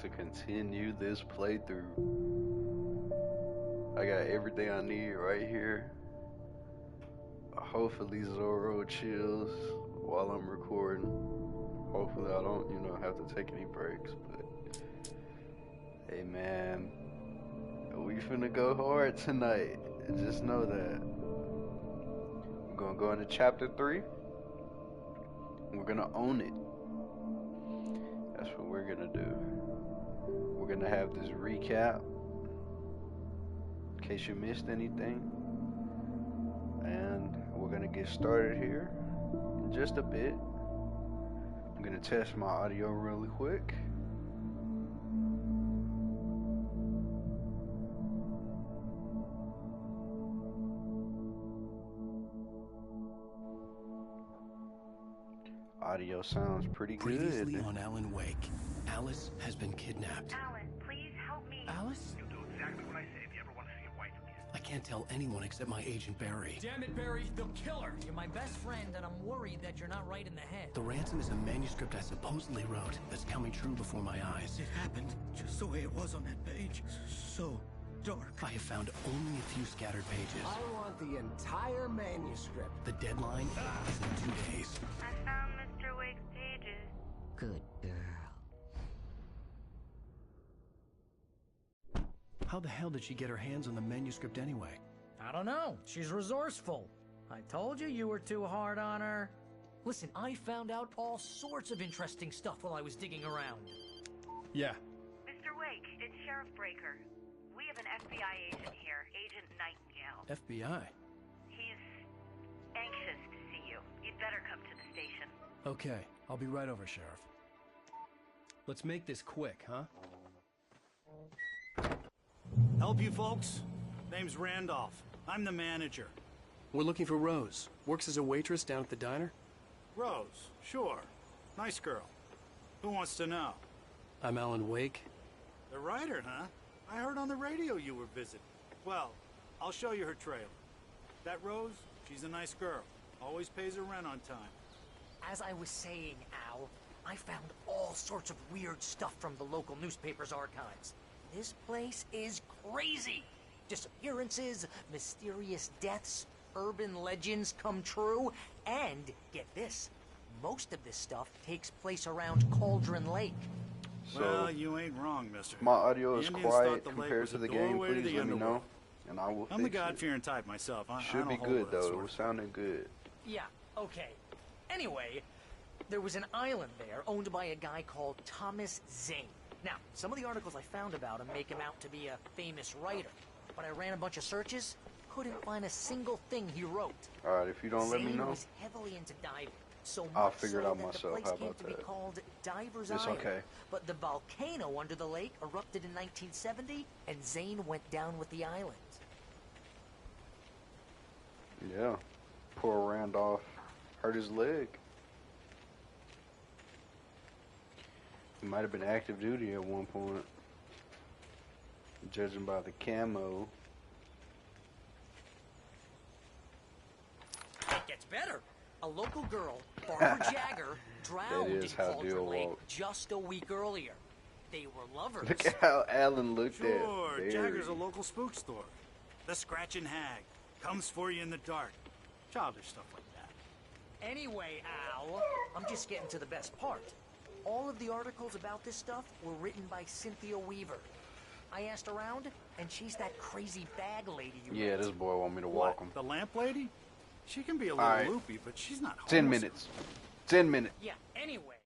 to continue this playthrough. I got everything I need right here. Hopefully Zoro chills while I'm recording. Hopefully I don't, have to take any breaks, but hey man, we finna go hard tonight. Just know that. We're gonna go into chapter 3. We're gonna own it. That's what we're gonna do. We're gonna have this recap in case you missed anything. And we're gonna get started here in just a bit. I'm gonna test my audio really quick. Audio sounds pretty good. Previously on Alan Wake, Alice has been kidnapped. Alan, please help me. Alice? You'll do exactly what I say if you ever want to see your wife again. I can't tell anyone except my agent Barry. Damn it, Barry, they'll kill her. You're my best friend, and I'm worried that you're not right in the head. The ransom is a manuscript I supposedly wrote that's coming true before my eyes. It happened just the way it was on that page. So dark. I have found only a few scattered pages. I want the entire manuscript. The deadline is in 2 days. I found Mr. Wake's pages. Good girl. How the hell did she get her hands on the manuscript anyway? I don't know. She's resourceful. I told you you were too hard on her. Listen, I found out all sorts of interesting stuff while I was digging around. Yeah. Mr. Wake, it's Sheriff Breaker. We have an FBI agent here, Agent Nightingale. FBI? He's anxious to see you. You'd better come to the station. Okay, I'll be right over, Sheriff. Let's make this quick, huh? Help you folks? Name's Randolph. I'm the manager. We're looking for Rose. Works as a waitress down at the diner. Rose, sure. Nice girl. Who wants to know? I'm Alan Wake. The writer, huh? I heard on the radio you were visiting. Well, I'll show you her trailer. That Rose, she's a nice girl. Always pays her rent on time. As I was saying, Al, I found all sorts of weird stuff from the local newspaper's archives. This place is crazy. Disappearances, mysterious deaths, urban legends come true, and get this, most of this stuff takes place around Cauldron Lake. So, Well, you ain't wrong, mister. if my audio is The Indians thought quiet the lake compared was to the the game, doorway to please the let me know, underworld. and I will I'm the fix it. God-fearing type myself. I Should don't be hold good with that though. sort It of was sounding good. Yeah, okay. Anyway, there was an island there owned by a guy called Thomas Zane. Now, some of the articles I found about him make him out to be a famous writer, but I ran a bunch of searches, couldn't find a single thing he wrote. All right, if you don't let me Zane know, was heavily into diving, so I'll much figure it so out that myself. The place How came about to be that? called Diver's It's Island. okay. But the volcano under the lake erupted in 1970, and Zane went down with the island. yeah. Poor Randolph hurt his leg. He might have been active duty at one point, judging by the camo. It gets better. A local girl, Barbara Jagger, drowned in is how Cauldron deal Lake walk. just a week earlier. They were lovers. Look at how Alan looked at Sure, Barry. Jagger's a local spook store. The Scratching Hag. Comes for you in the dark. Childish stuff like that. Anyway, Al, I'm just getting to the best part. All of the articles about this stuff were written by Cynthia Weaver. I asked around, and she's that crazy bag lady you Yeah, met. this boy want me to walk him. The lamp lady? She can be a little Alright. loopy, but she's not 10 homeless. minutes. 10 minutes. Yeah, anyway.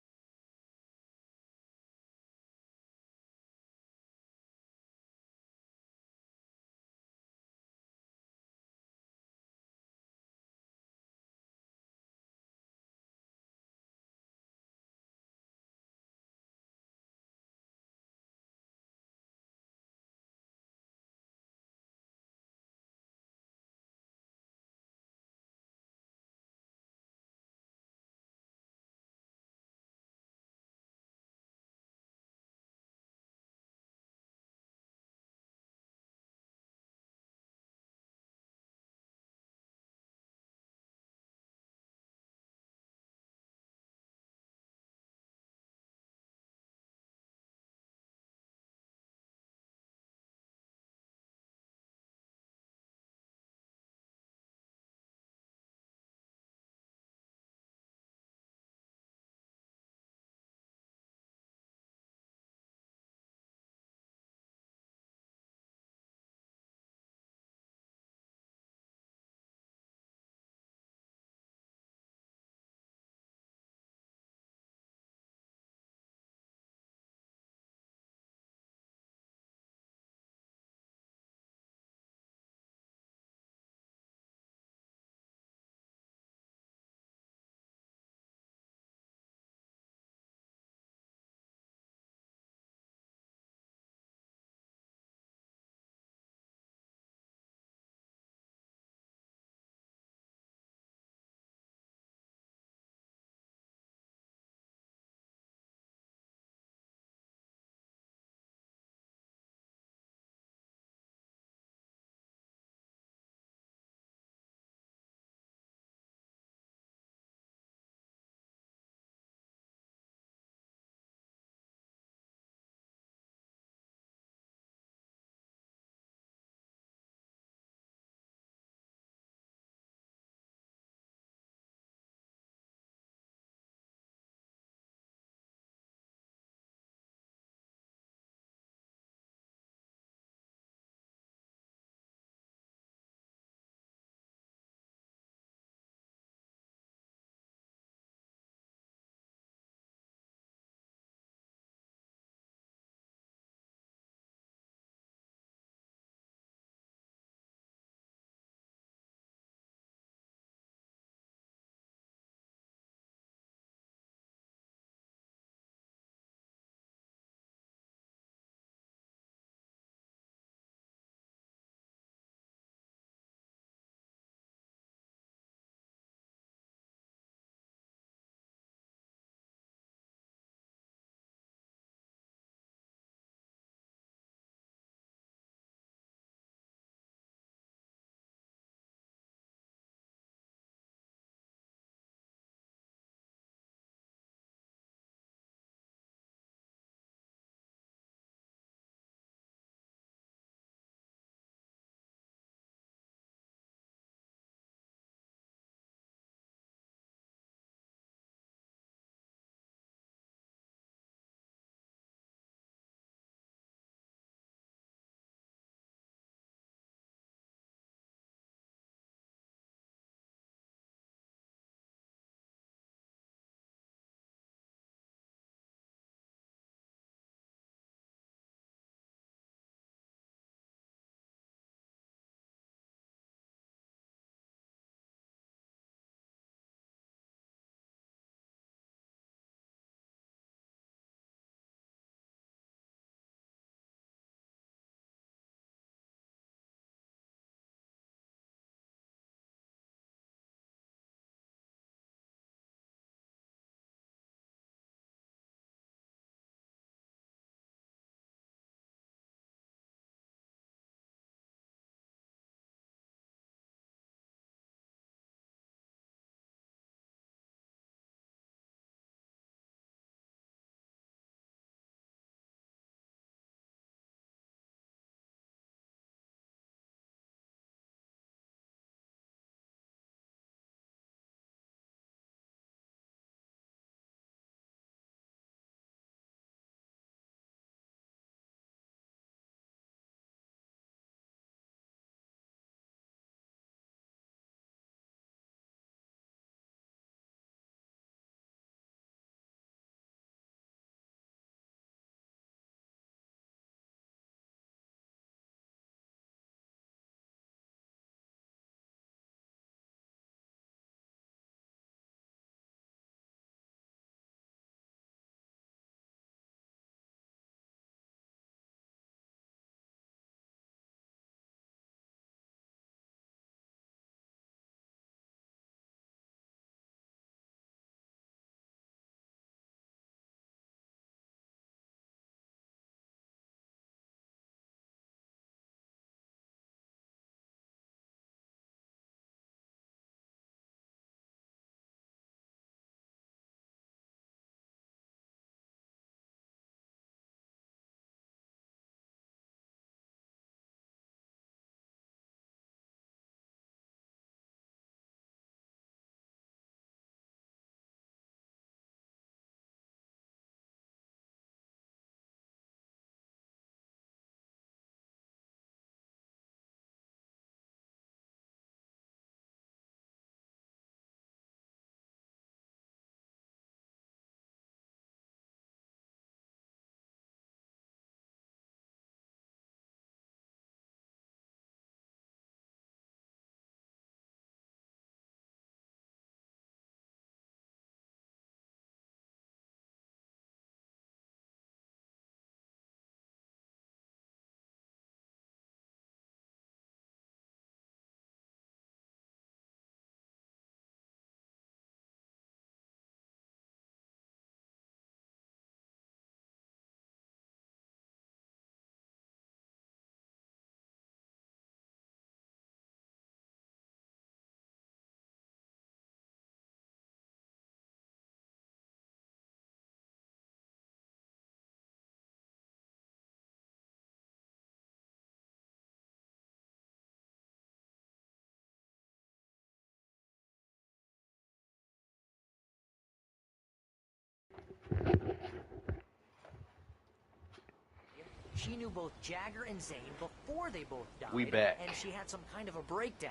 She knew both Jagger and Zane before they both died. We back. And she had some kind of a breakdown.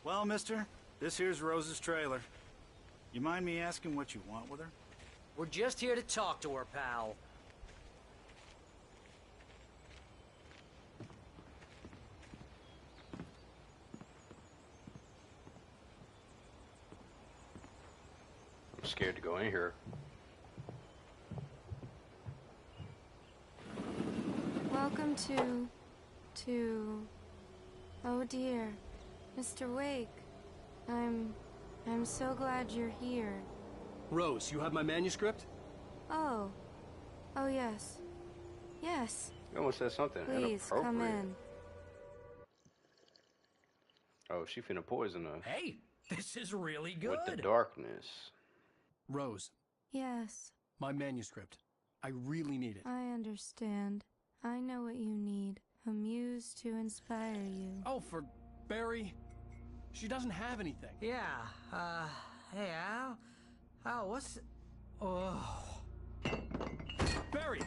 Well, mister, this here's Rose's trailer. You mind me asking what you want with her? We're just here to talk to her, pal. I'm scared to go in here. Welcome to... Oh dear, Mr. Wake. I'm so glad you're here. Rose, you have my manuscript? Oh. Oh, yes. Yes. You almost said something Please, come inappropriate. in. Oh, she finna poison us. Hey, this is really good. With the darkness. Rose, Yes, my manuscript. I really need it. I understand. I know what you need. A muse to inspire you. Oh, for Barry? She doesn't have anything. Yeah, hey, Al, what's... Oh... Barry!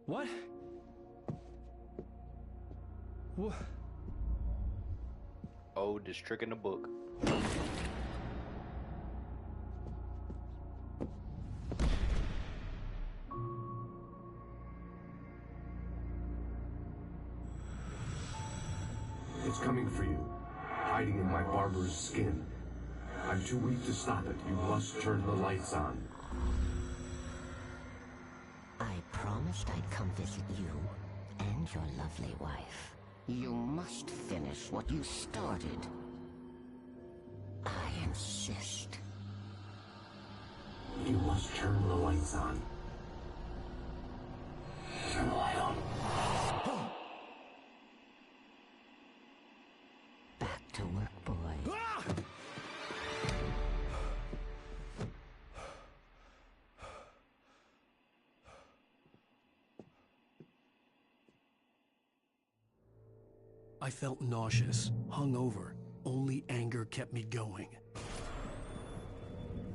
What? What? Oh, this trick in the book. It's coming for you, hiding in my barber's skin. I'm too weak to stop it. You must turn the lights on. I promised I'd come visit you and your lovely wife. You must finish what you started. I insist. You must turn the lights on. Turn the light on. Back to work, boy. I felt nauseous, hungover. Only anger kept me going.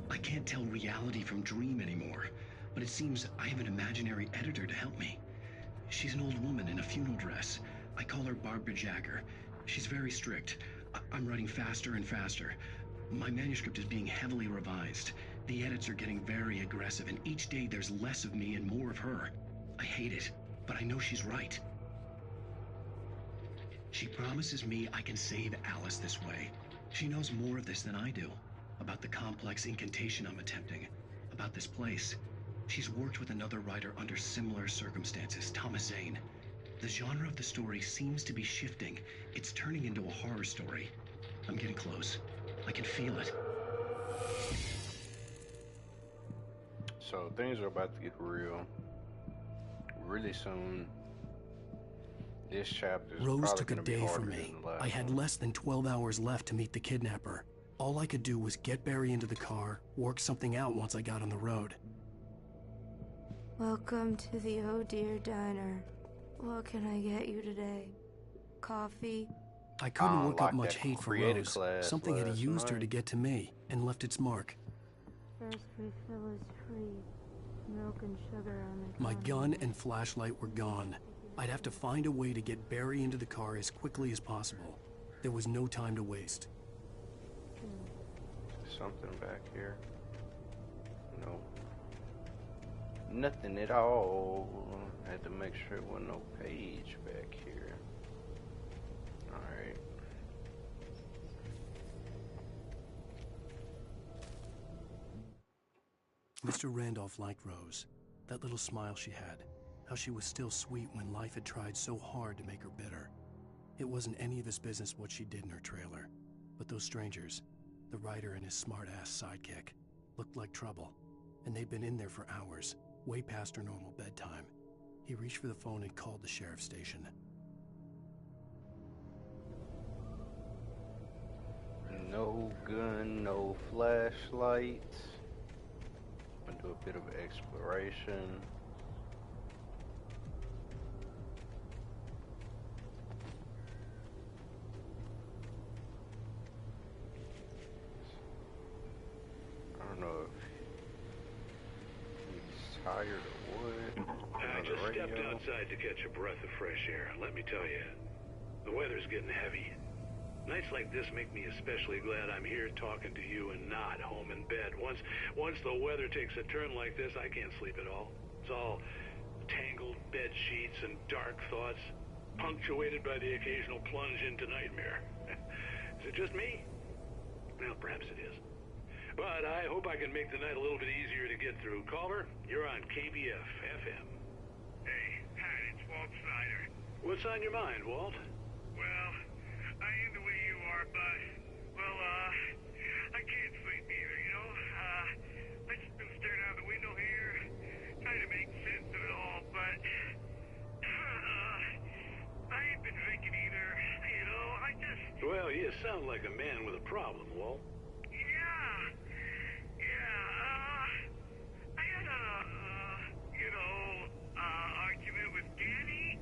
I can't tell reality from dream anymore, but it seems I have an imaginary editor to help me. She's an old woman in a funeral dress. I call her Barbara Jagger. She's very strict. I'm writing faster and faster. My manuscript is being heavily revised. The edits are getting very aggressive, and each day there's less of me and more of her. I hate it, but I know she's right. She promises me I can save Alice this way. She knows more of this than I do. About the complex incantation I'm attempting. About this place. She's worked with another writer under similar circumstances, Thomas Zane. The genre of the story seems to be shifting. It's turning into a horror story. I'm getting close. I can feel it. So things are about to get real. Really soon. This chapter is Rose probably took a gonna be day harder from than me. the last I had one. less than 12 hours left to meet the kidnapper. All I could do was get Barry into the car, work something out once I got on the road. Welcome to the Oh Dear Diner. What can I get you today? Coffee? I couldn't work up unlocked much that hate for creative Rose. class Something had last used her night. to get to me and left its mark. First refill is free. Milk and sugar on the My counter. gun and flashlight were gone. I'd have to find a way to get Barry into the car as quickly as possible. There was no time to waste. Something back here. No. Nothing at all. I had to make sure there wasn't no page back here. Alright. Mr. Randolph liked Rose. That little smile she had. How she was still sweet when life had tried so hard to make her bitter. It wasn't any of his business what she did in her trailer. But those strangers, the writer and his smart-ass sidekick, looked like trouble. And they'd been in there for hours, way past her normal bedtime. He reached for the phone and called the sheriff's station. No gun, no flashlight. and do a bit of exploration. I don't know if he's tired or what. I just stepped outside to catch a breath of fresh air. Let me tell you, the weather's getting heavy. Nights like this make me especially glad I'm here talking to you and not home in bed. Once the weather takes a turn like this, I can't sleep at all. It's all tangled bed sheets and dark thoughts, punctuated by the occasional plunge into nightmare. Is it just me? Well, perhaps it is. But I hope I can make the night a little bit easier to get through. Caller, you're on KBF FM. Hey, Pat, it's Walt Snyder. What's on your mind, Walt? Well, I am the way you are, but, well, I can't sleep either, you know? I just been staring out the window here, trying to make sense of it all, but, I ain't been drinking either, you know? I just... Well, you sound like a man with a problem, Walt. I had a, argument with Danny.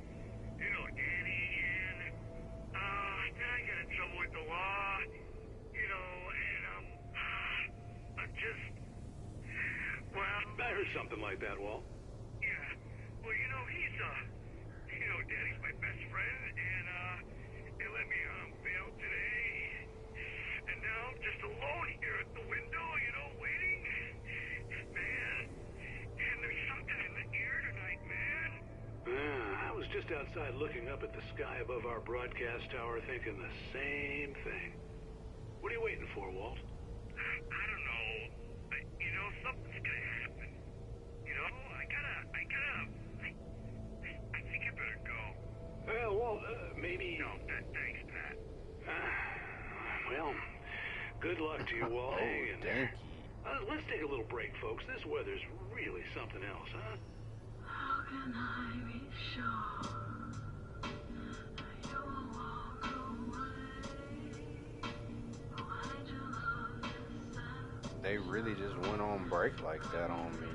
You know Danny, and, then I got in trouble with the law, you know, and, I'm just, well... I heard something like that, Walt. Yeah, well, you know, Danny's my best friend, and, he let me on bail today, and now I'm just alone here at the window, you know, waiting, man, and there's something in the air tonight, man. I was just outside looking up at the sky above our broadcast tower thinking the same thing. What are you waiting for, Walt? I don't know. You know, something's gonna happen. You know, I think I better go. Well, Walt, maybe... No, thanks, Pat. Well, good luck to you, Walt. Hang in there. Let's take a little break, folks. This weather's really something else, huh? How can I be sure you will walk away? Why'd you love this? They really just went on break like that on me.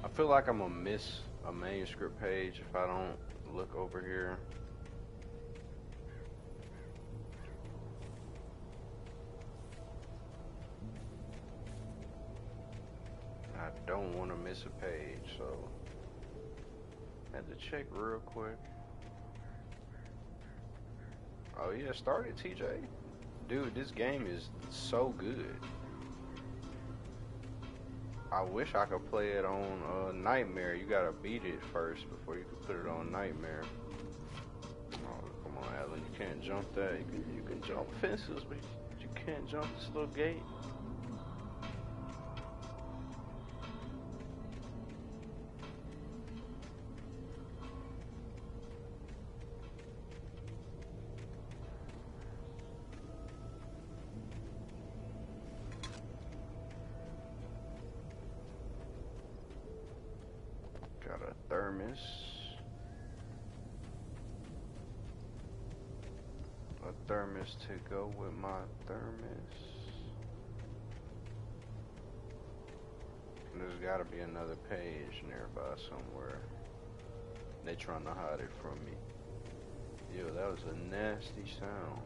I feel like I'm gonna miss a manuscript page if I don't look over here. I don't want to miss a page, so I had to check real quick. Oh yeah, started TJ. Dude, this game is so good. I wish I could play it on Nightmare. You gotta beat it first before you can put it on Nightmare. Oh, come on, Alan, you can't jump that. You can jump fences, but you can't jump this little gate. Got a thermos. A thermos to go with my thermos. And there's gotta be another page nearby somewhere. They trying to hide it from me. Yo, that was a nasty sound.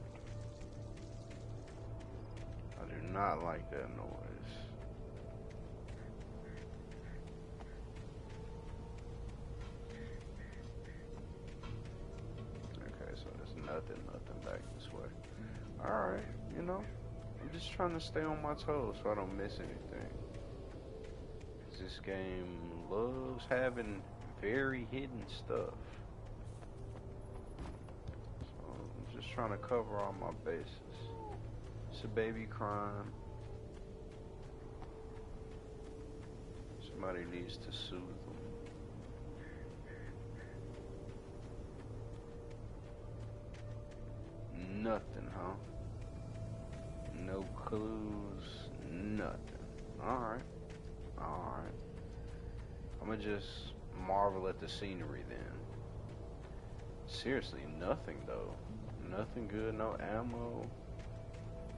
I do not like that noise. Nothing back this way. Alright, you know, I'm just trying to stay on my toes so I don't miss anything. This game loves having very hidden stuff. So I'm just trying to cover all my bases. It's a baby crying. Somebody needs to soothe them. Nothing, huh? No clues, nothing. Alright. Alright. I'm gonna just marvel at the scenery then. Seriously, nothing though. Nothing good, no ammo.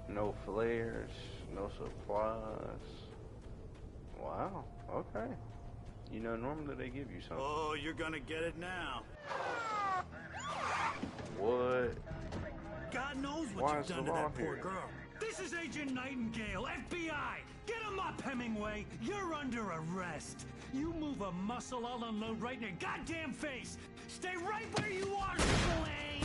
No flares, no supplies. Wow, okay. You know, normally they give you something. Oh, you're gonna get it now. What? God knows what Why you've is done the to law that poor here? girl. This is Agent Nightingale, FBI! Get him up, Hemingway! You're under arrest! You move a muscle, I'll unload right in your goddamn face! Stay right where you are, Blaine!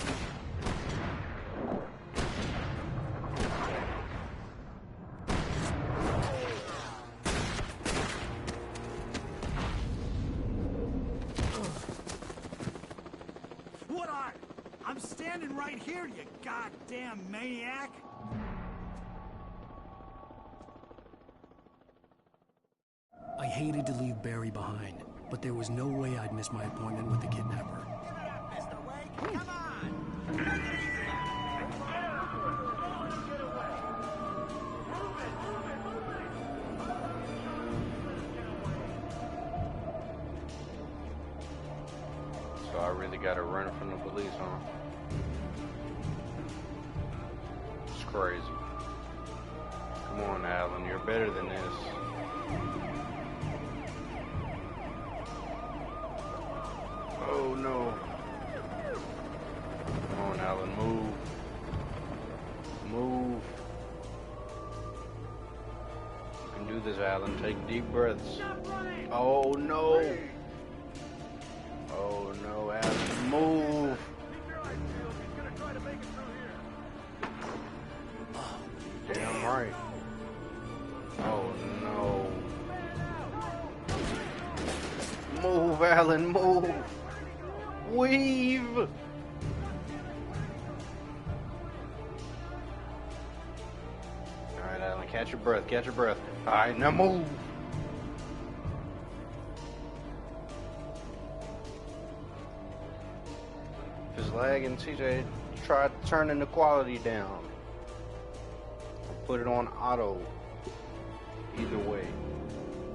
What are? I'm standing right here, you goddamn maniac! I hated to leave Barry behind, but there was no way I'd miss my appointment with the kidnapper. So I really gotta run from the police, huh? It's crazy. Come on, Alan, you're better than this. Oh no. Come on, Alan, move. Move. You can do this, Alan. Take deep breaths. Oh no. Oh no, Alan, move. Damn right. Oh no. Move, Alan, move. Weave. Alright, Alan, catch your breath, catch your breath. Alright, now move. If it's lagging, CJ, try turning the quality down. Put it on auto. Either way.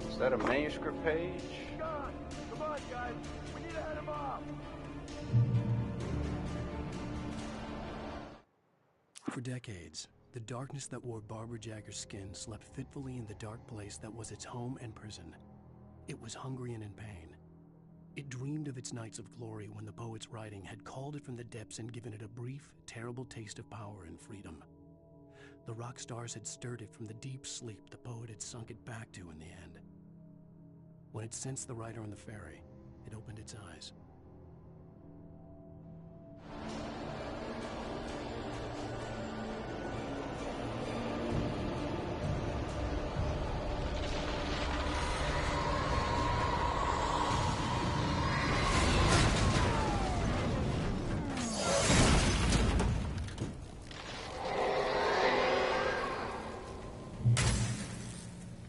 Is that a manuscript page? Come on, guys. We need to head him off. For decades, the darkness that wore Barbara Jagger's skin slept fitfully in the dark place that was its home and prison. It was hungry and in pain. It dreamed of its nights of glory when the poet's writing had called it from the depths and given it a brief, terrible taste of power and freedom. The rock stars had stirred it from the deep sleep the poet had sunk it back to in the end. When it sensed the writer on the ferry, it opened its eyes.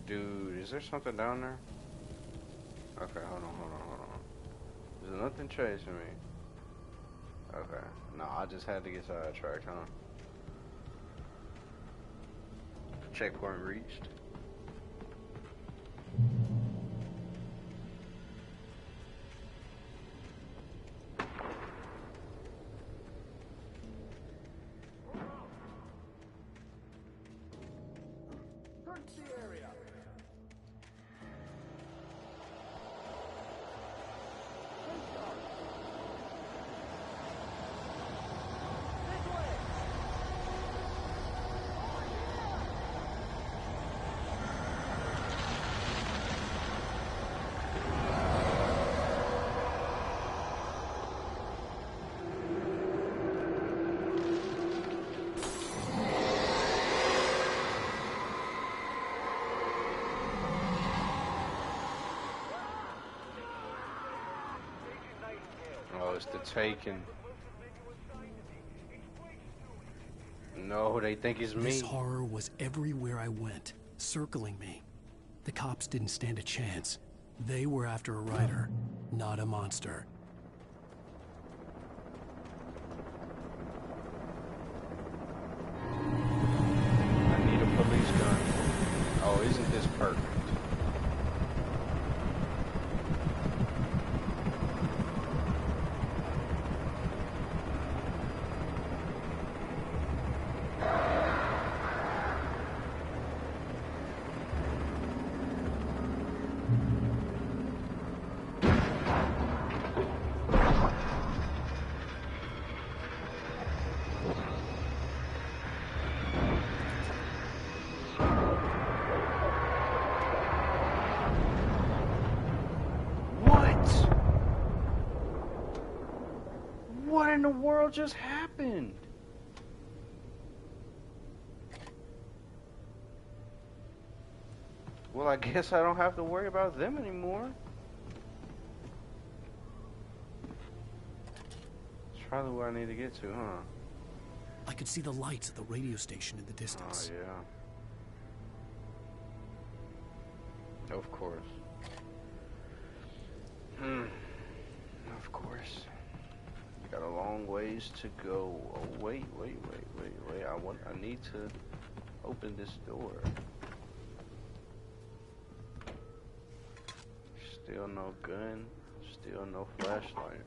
Dude, is there something down there? Okay, hold on. There's nothing chasing me. Okay. No, I just had to get sidetracked, huh? Checkpoint reached. Search the area. Oh, it's the Taken. No, they think it's me. This horror was everywhere I went, circling me. The cops didn't stand a chance. They were after a writer, not a monster. I need a police gun. Oh, isn't this perfect? the world just happened? Well, I guess I don't have to worry about them anymore. It's probably where I need to get to, huh? I could see the lights at the radio station in the distance. Oh, yeah. Of course. Of course. You got a long ways to go. Oh, wait. I need to open this door. Still no gun. Still no flashlight.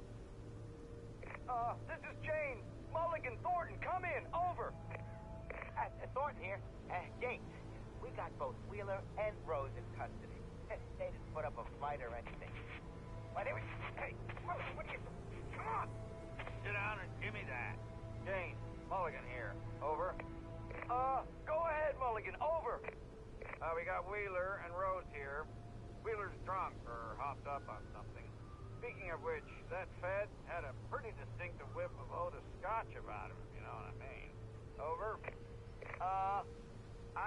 This is Jane. Mulligan, Thornton, come in. Over. Thornton here. Jane, we got both Wheeler and Rose in custody. They didn't put up a fight or anything. Why, they were... Hey, Mulligan, what are you... Come on. Sit down and give me that. Jane, Mulligan here. Over. Go ahead, Mulligan. Over. We got Wheeler and Rose here. Wheeler's drunk or hopped up on something. Speaking of which, that Fed had a pretty distinctive whiff of Otis Scotch about him, if you know what I mean. Over. I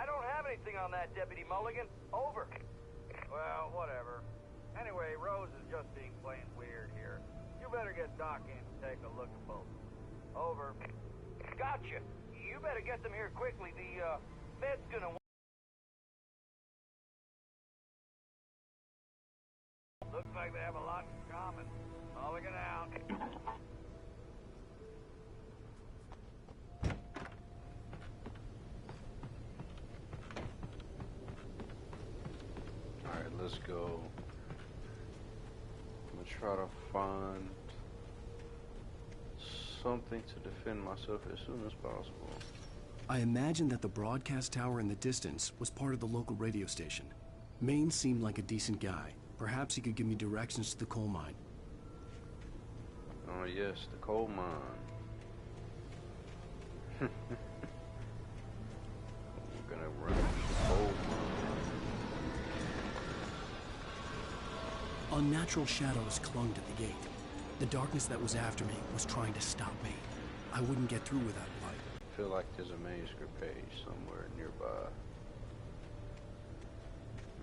don't have anything on that, Deputy Mulligan. Over. Well, whatever. Anyway, Rose is just being plain weird here. You better get Doc in to take a look at both. Over. Gotcha. You better get them here quickly. The, Fed's gonna... Looks like they have a lot in common. Mulligan out. Alright, let's go. I'm gonna try to find something to defend myself as soon as possible. I imagined that the broadcast tower in the distance was part of the local radio station. Maine seemed like a decent guy. Perhaps he could give me directions to the coal mine. Oh yes, the coal mine. We're gonna run the coal mine. Unnatural shadows clung to the gate. The darkness that was after me was trying to stop me. I wouldn't get through without light. I feel like there's a manuscript page somewhere nearby.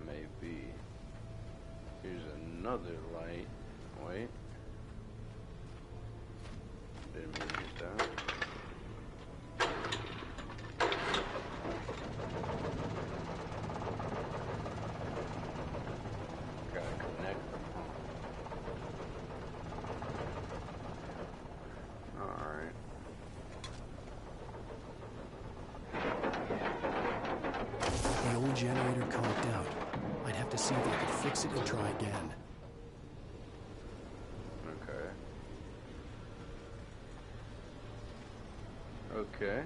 Maybe. Here's another light. Wait. Didn't mean to get that. Gotta connect them. Alright. The old generator conked out. I'd have to see if I could fix it and try again. Okay.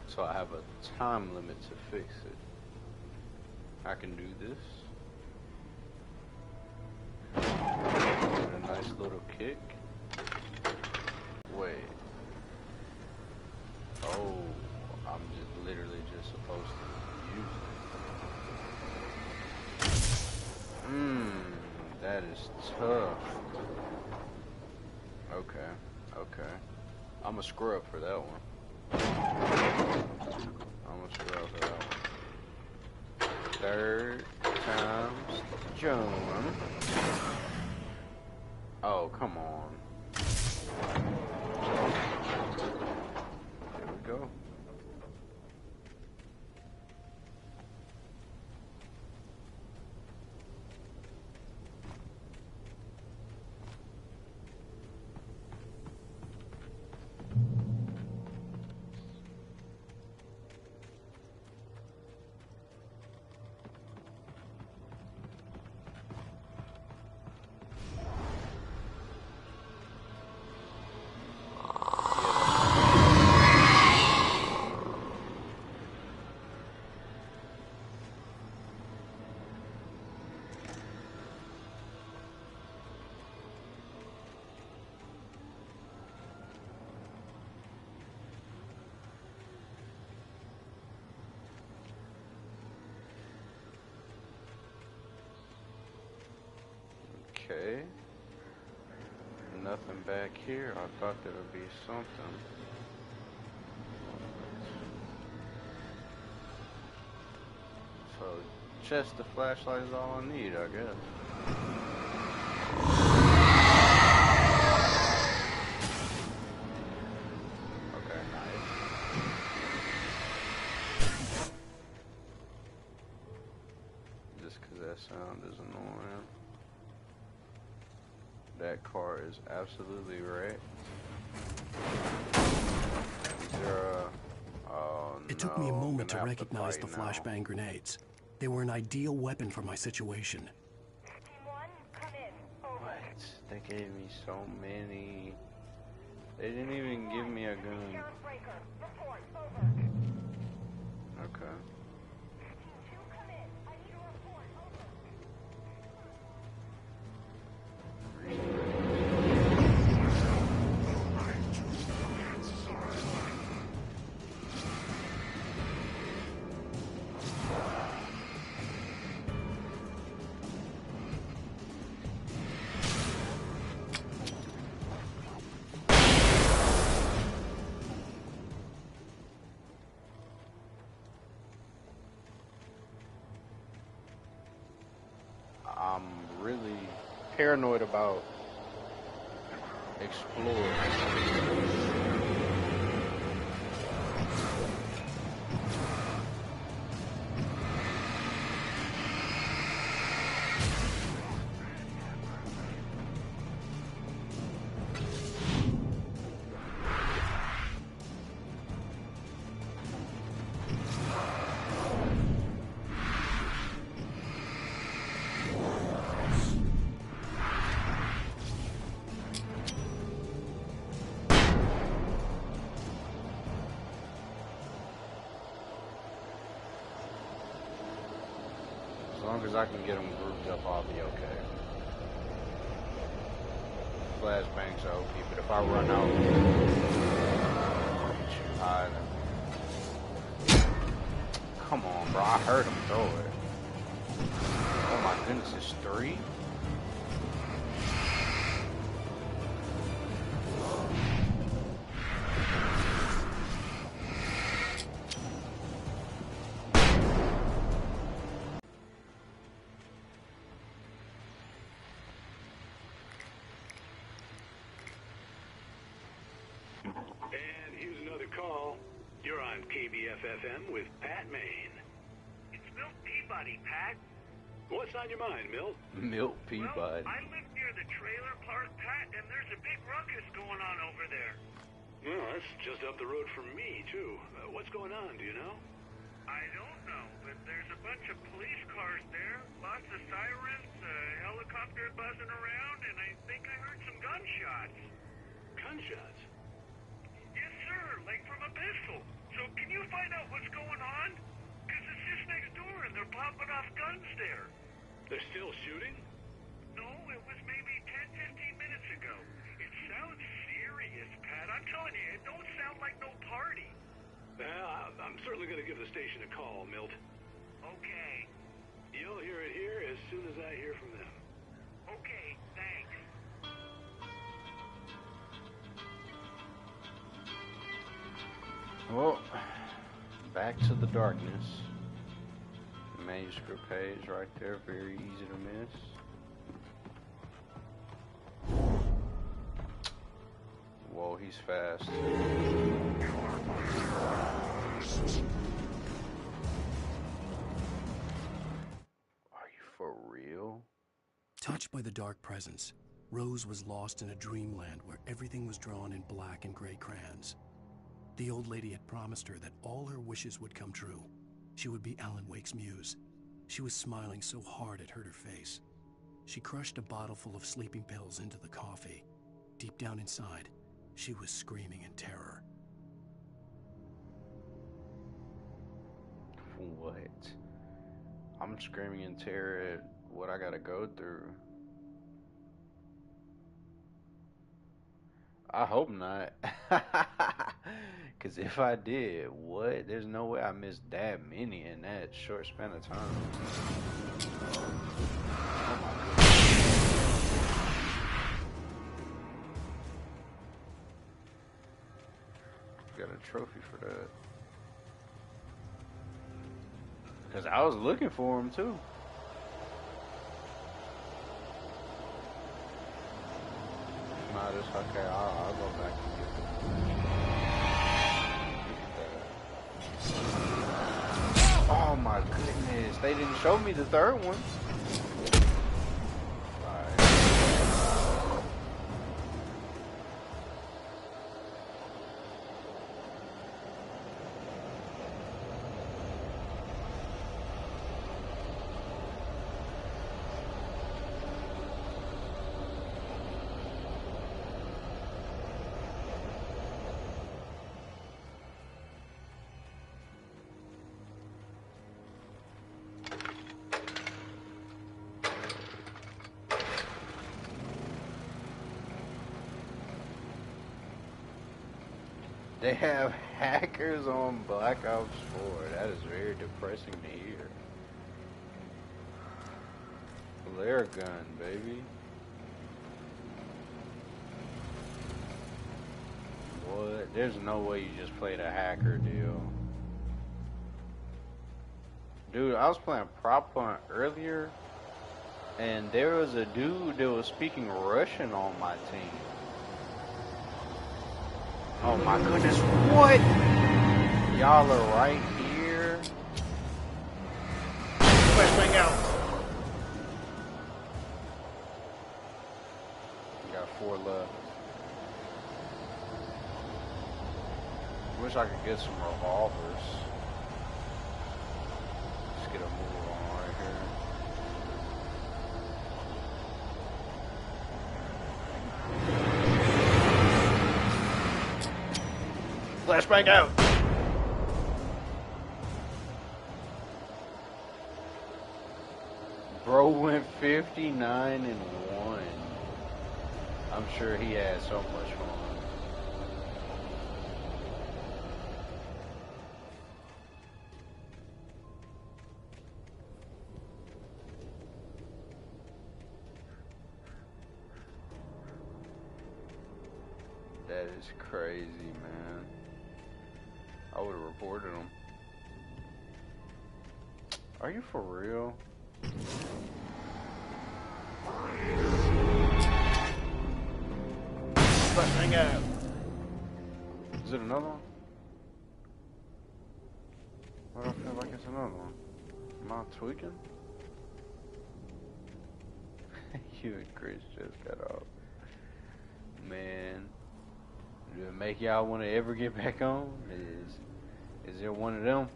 So I have a time limit to fix it. I can do this. A nice little kick. Wait. Oh, I'm just literally just supposed to use it. That is tough. Okay. Okay. I'm a screw up for that one. I'm a screw up for that one. Third time's Joan. Oh, come on. There we go. Nothing back here. I thought there would be something. So, just the flashlight is all I need, I guess. Okay, nice. Just because that sound is annoying. That car is absolutely wrecked. It took me a moment to recognize the flashbang grenades. They were an ideal weapon for my situation. What? They gave me so many. They didn't even give me a gun. Okay. I'm really paranoid about exploring. As long as I can get them grouped up, I'll be okay. Flashbangs are OP, but if I run out, you hide. Come on, bro. I heard him throw it. Oh my goodness, it's 3? And here's another call. You're on KBFFM with Pat Maine. It's Milt Peabody, Pat. What's on your mind, Milt? Milt Peabody. Well, I live near the trailer park, Pat, and there's a big ruckus going on over there. Well, that's just up the road from me, too. What's going on, do you know? I don't know, but there's a bunch of police cars there, lots of sirens, a helicopter buzzing around, and I think I heard some gunshots. Gunshots? Yes, sir, like from a pistol. So can you find out what's going on? Because it's just next door and they're popping off guns there. They're still shooting? No, it was maybe 10, 15 minutes ago. It sounds serious, Pat. I'm telling you, it don't sound like no party. Well, I'm certainly going to give the station a call, Milt. Okay. You'll hear it here as soon as I hear from them. Okay, thanks. Well, back to the darkness. Manuscript page right there, very easy to miss. Whoa, he's fast. Are you for real? Touched by the dark presence, Rose was lost in a dreamland where everything was drawn in black and gray crayons. The old lady had promised her that all her wishes would come true. She would be Alan Wake's muse. She was smiling so hard it hurt her face. She crushed a bottle full of sleeping pills into the coffee. Deep down inside, she was screaming in terror. What? I'm screaming in terror at what I gotta go through. I hope not. Because if I did, what? There's no way I missed that many in that short span of time. Oh my goodness. got a trophy for that. Because I was looking for him too. Nah, it's okay. I'll go back and get them. Oh my goodness. They didn't show me the third one. They have hackers on Black Ops 4. That is very depressing to hear. Flare gun, baby. What? There's no way you just played a hacker deal. Dude, I was playing Prop Hunt earlier, and there was a dude that was speaking Russian on my team. Oh my goodness, what? Y'all are right here. Flashbang out. We got 4 left. Wish I could get some revolvers. Let's get a move on right here. Flashbang out. Bro went 59 and 1. I'm sure he had so much fun. That is crazy, man. I would have reported him. Are you for real? Hang out. Is it another one? Why do I feel like it's another one? Am I tweaking? You and Chris just got off. Man. Do it make y'all want to ever get back on? Is there one of them?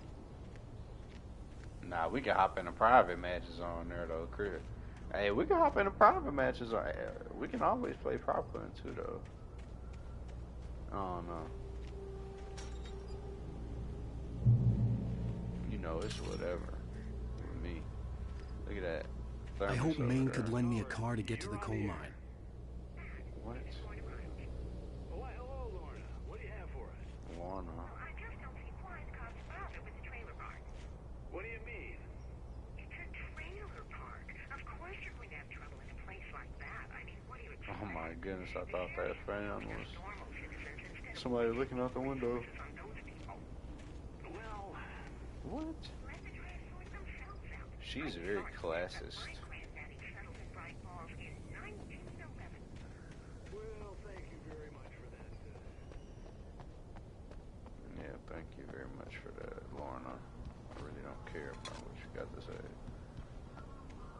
Nah, we can hop into private matches on there though, Chris. Hey, we can hop into private matches. We can always play prop hunt too though. I don't know. You know, it's whatever with me. Look at that. I hope Maine could lend me a car to get to the coal mine. What? Hello, Lorna. What do you have for us? Lorna. I just don't see why the cops involved with the trailer park. What do you mean? It's a trailer park. Of course you're going to have trouble in a place like that. I mean, what do you expect? Oh my goodness, I thought that fan was somebody looking out the window. Well, what? She's very classist. Well, thank you very much for that. Yeah, thank you very much for that, Lorna. I really don't care about what you got to say.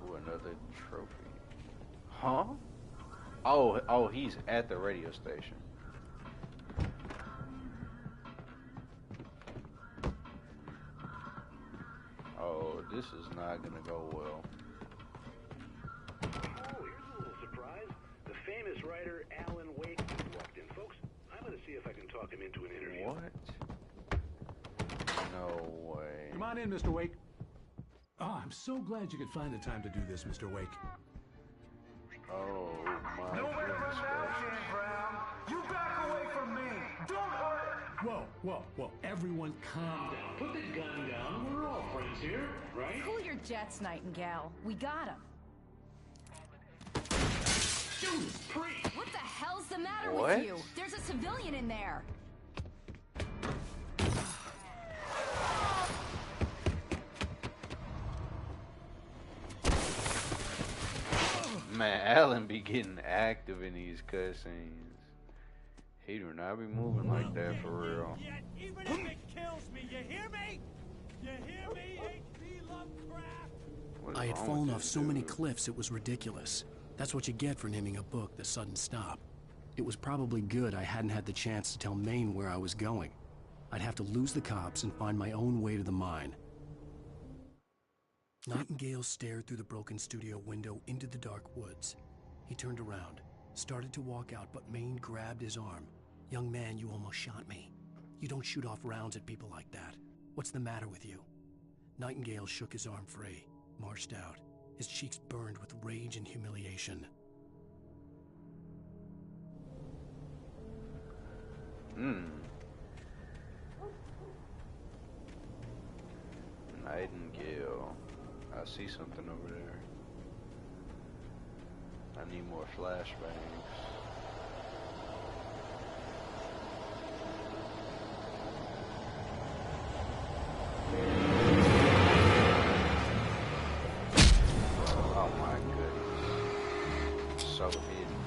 Ooh, another trophy. Huh? Oh, he's at the radio station. Oh, this is not gonna go well. Oh, here's a little surprise. The famous writer Alan Wake just walked in. Folks, I'm going to see if I can talk him into an interview. What? No way. Come on in, Mr. Wake. Oh, I'm so glad you could find the time to do this, Mr. Wake. Oh my Nowhere goodness from that, gracious. Jim Brown. You back away from me. Don't hurt. Whoa. Everyone calm down. Put the gun down. We're all friends here, right? Cool your jets, Nightingale. We got him. Judas Priest! What the hell's the matter What? with you? There's a civilian in there. Man, Alan be getting active in these cutscenes. He do not be moving like that for real. Yet, even if it kills me, you hear me? You hear me, H.P. Lovecraft? I had fallen off so many cliffs it was ridiculous. That's what you get for naming a book The Sudden Stop. It was probably good I hadn't had the chance to tell Maine where I was going. I'd have to lose the cops and find my own way to the mine. Nightingale stared through the broken studio window into the dark woods. He turned around, started to walk out, but Maine grabbed his arm. "Young man, you almost shot me. You don't shoot off rounds at people like that. What's the matter with you?" Nightingale shook his arm free, marched out. His cheeks burned with rage and humiliation. Nightingale. I see something over there. I need more flashbangs. Oh my goodness. So hidden.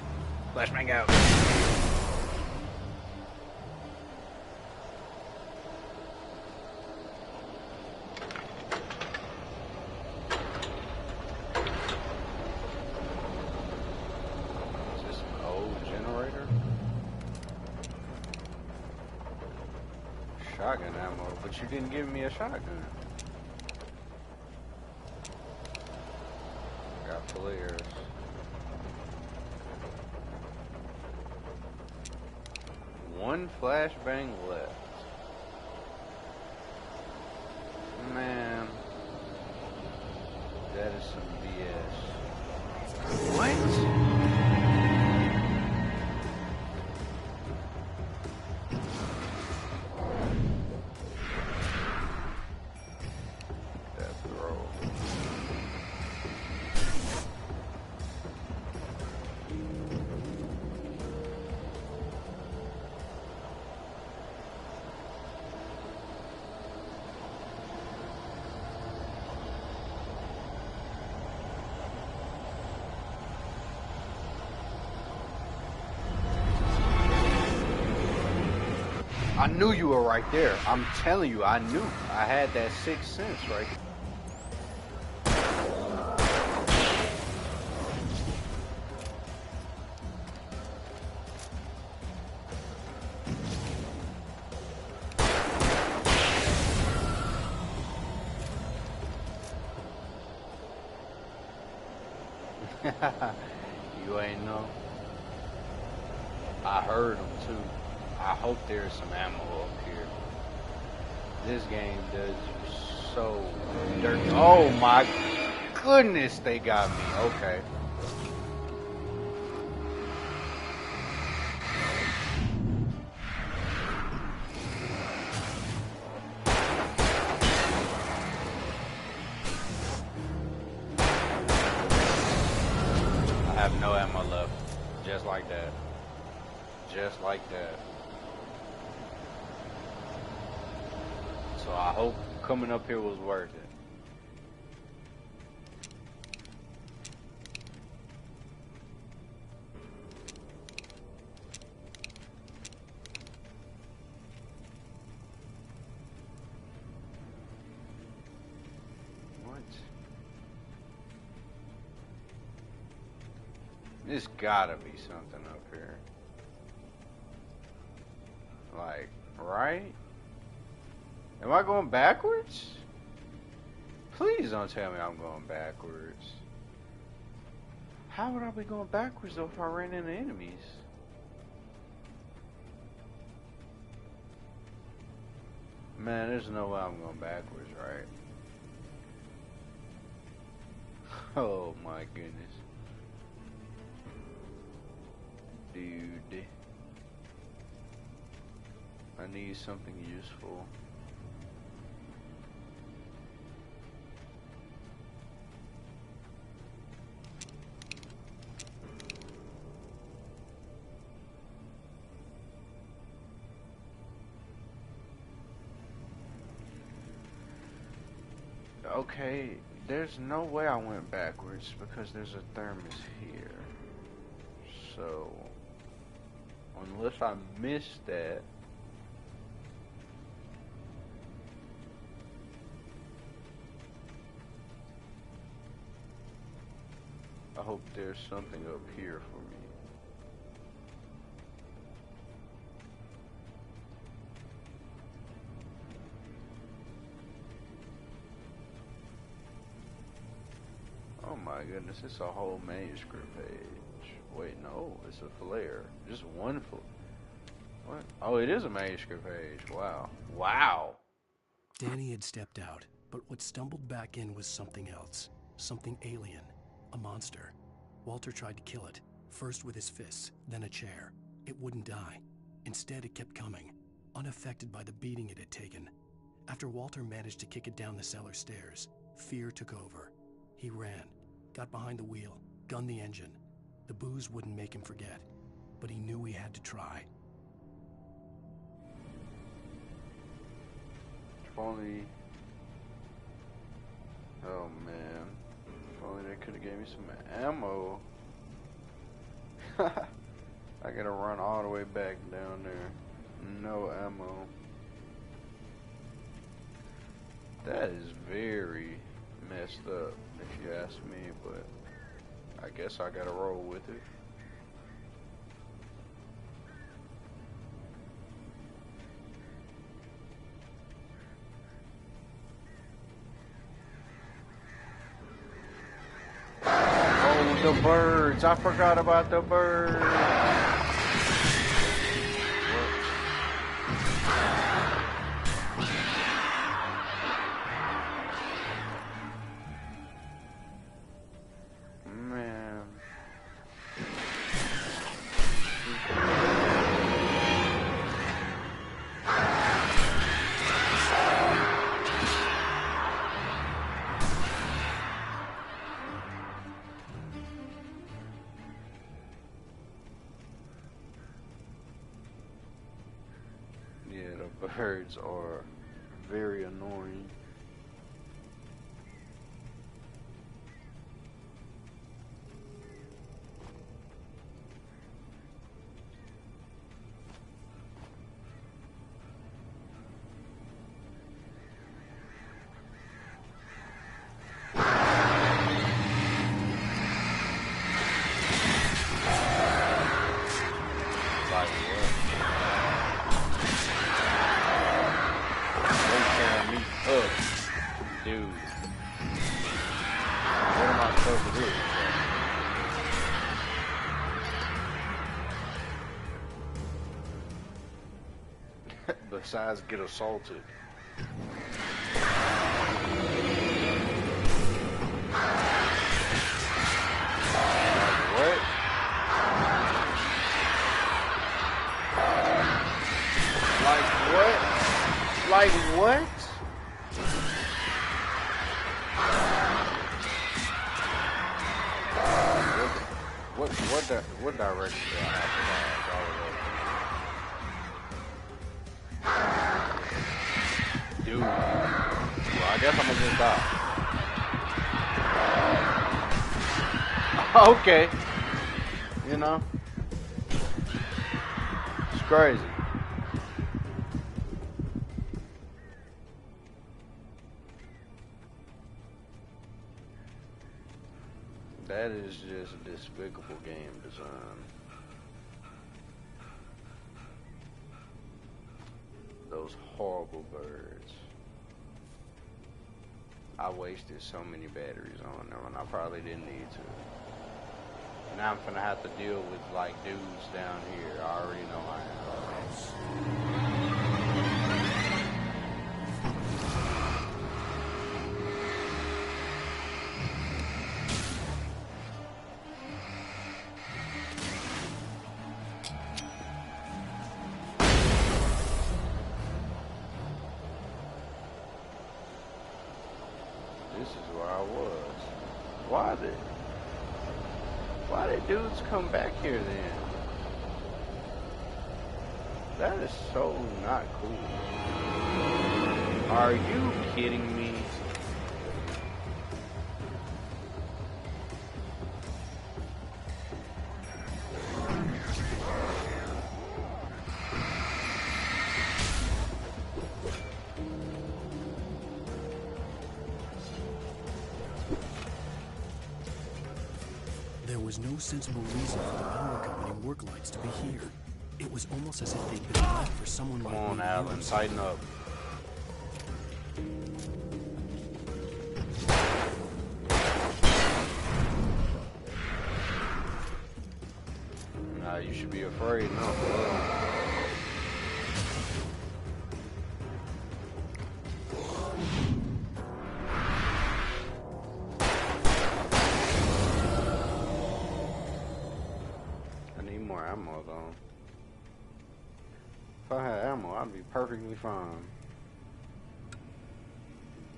Flashbang out. Shotgun ammo, but you didn't give me a shotgun. Got flares. One flashbang left. Man, that is some BS. What? I knew you were right there. I'm telling you, I knew. I had that sixth sense right there. You ain't know. I heard them too. I hope there's some ammo up here. This game does you so dirty. Oh my goodness, they got me. Okay. I have no ammo left. Just like that. Just like that. So I hope coming up here was worth it. What? There's gotta be something up here. Like, right? Am I going backwards? Please don't tell me I'm going backwards. How would I be going backwards though if I ran into enemies? Man, there's no way I'm going backwards, right? Oh my goodness. Dude. I need something useful. Okay, there's no way I went backwards because there's a thermos here. So, unless I missed that, I hope there's something up here for me. Oh my goodness, it's a whole manuscript page. Wait, no, it's a flare. Just one flare. What? Oh, it is a manuscript page. Wow. Wow. Danny had stepped out, but what stumbled back in was something else. Something alien. A monster. Walter tried to kill it, first with his fists, then a chair. It wouldn't die. Instead, it kept coming, unaffected by the beating it had taken. After Walter managed to kick it down the cellar stairs, fear took over. He ran, got behind the wheel, gunned the engine. The booze wouldn't make him forget, but he knew he had to try. If only... Oh man. If only they could have gave me some ammo. I gotta run all the way back down there. No ammo. That is very messed up, if you ask me, but I guess I gotta roll with it. Oh, the birds! I forgot about the birds! Birds are very annoying. Besides get assaulted. What? Like what? Like what? What direction do I have to dodge all the way? Dude. Well, I guess I'm gonna just die. Okay. You know? It's crazy. That is just a despicable game design. Those horrible birds. I wasted so many batteries on them and I probably didn't need to. And now I'm gonna have to deal with like dudes down here. I already know I am. This is where I was. Why did dudes come back here then? That is so not cool. Are you kidding me? was no sensible reason for the power company work lights to be here. It was almost as if they'd been left for someone Come like on, me to Alan, use. tighten up. Nah, you should be afraid, no, for real. Ammo though. If I had ammo, I'd be perfectly fine.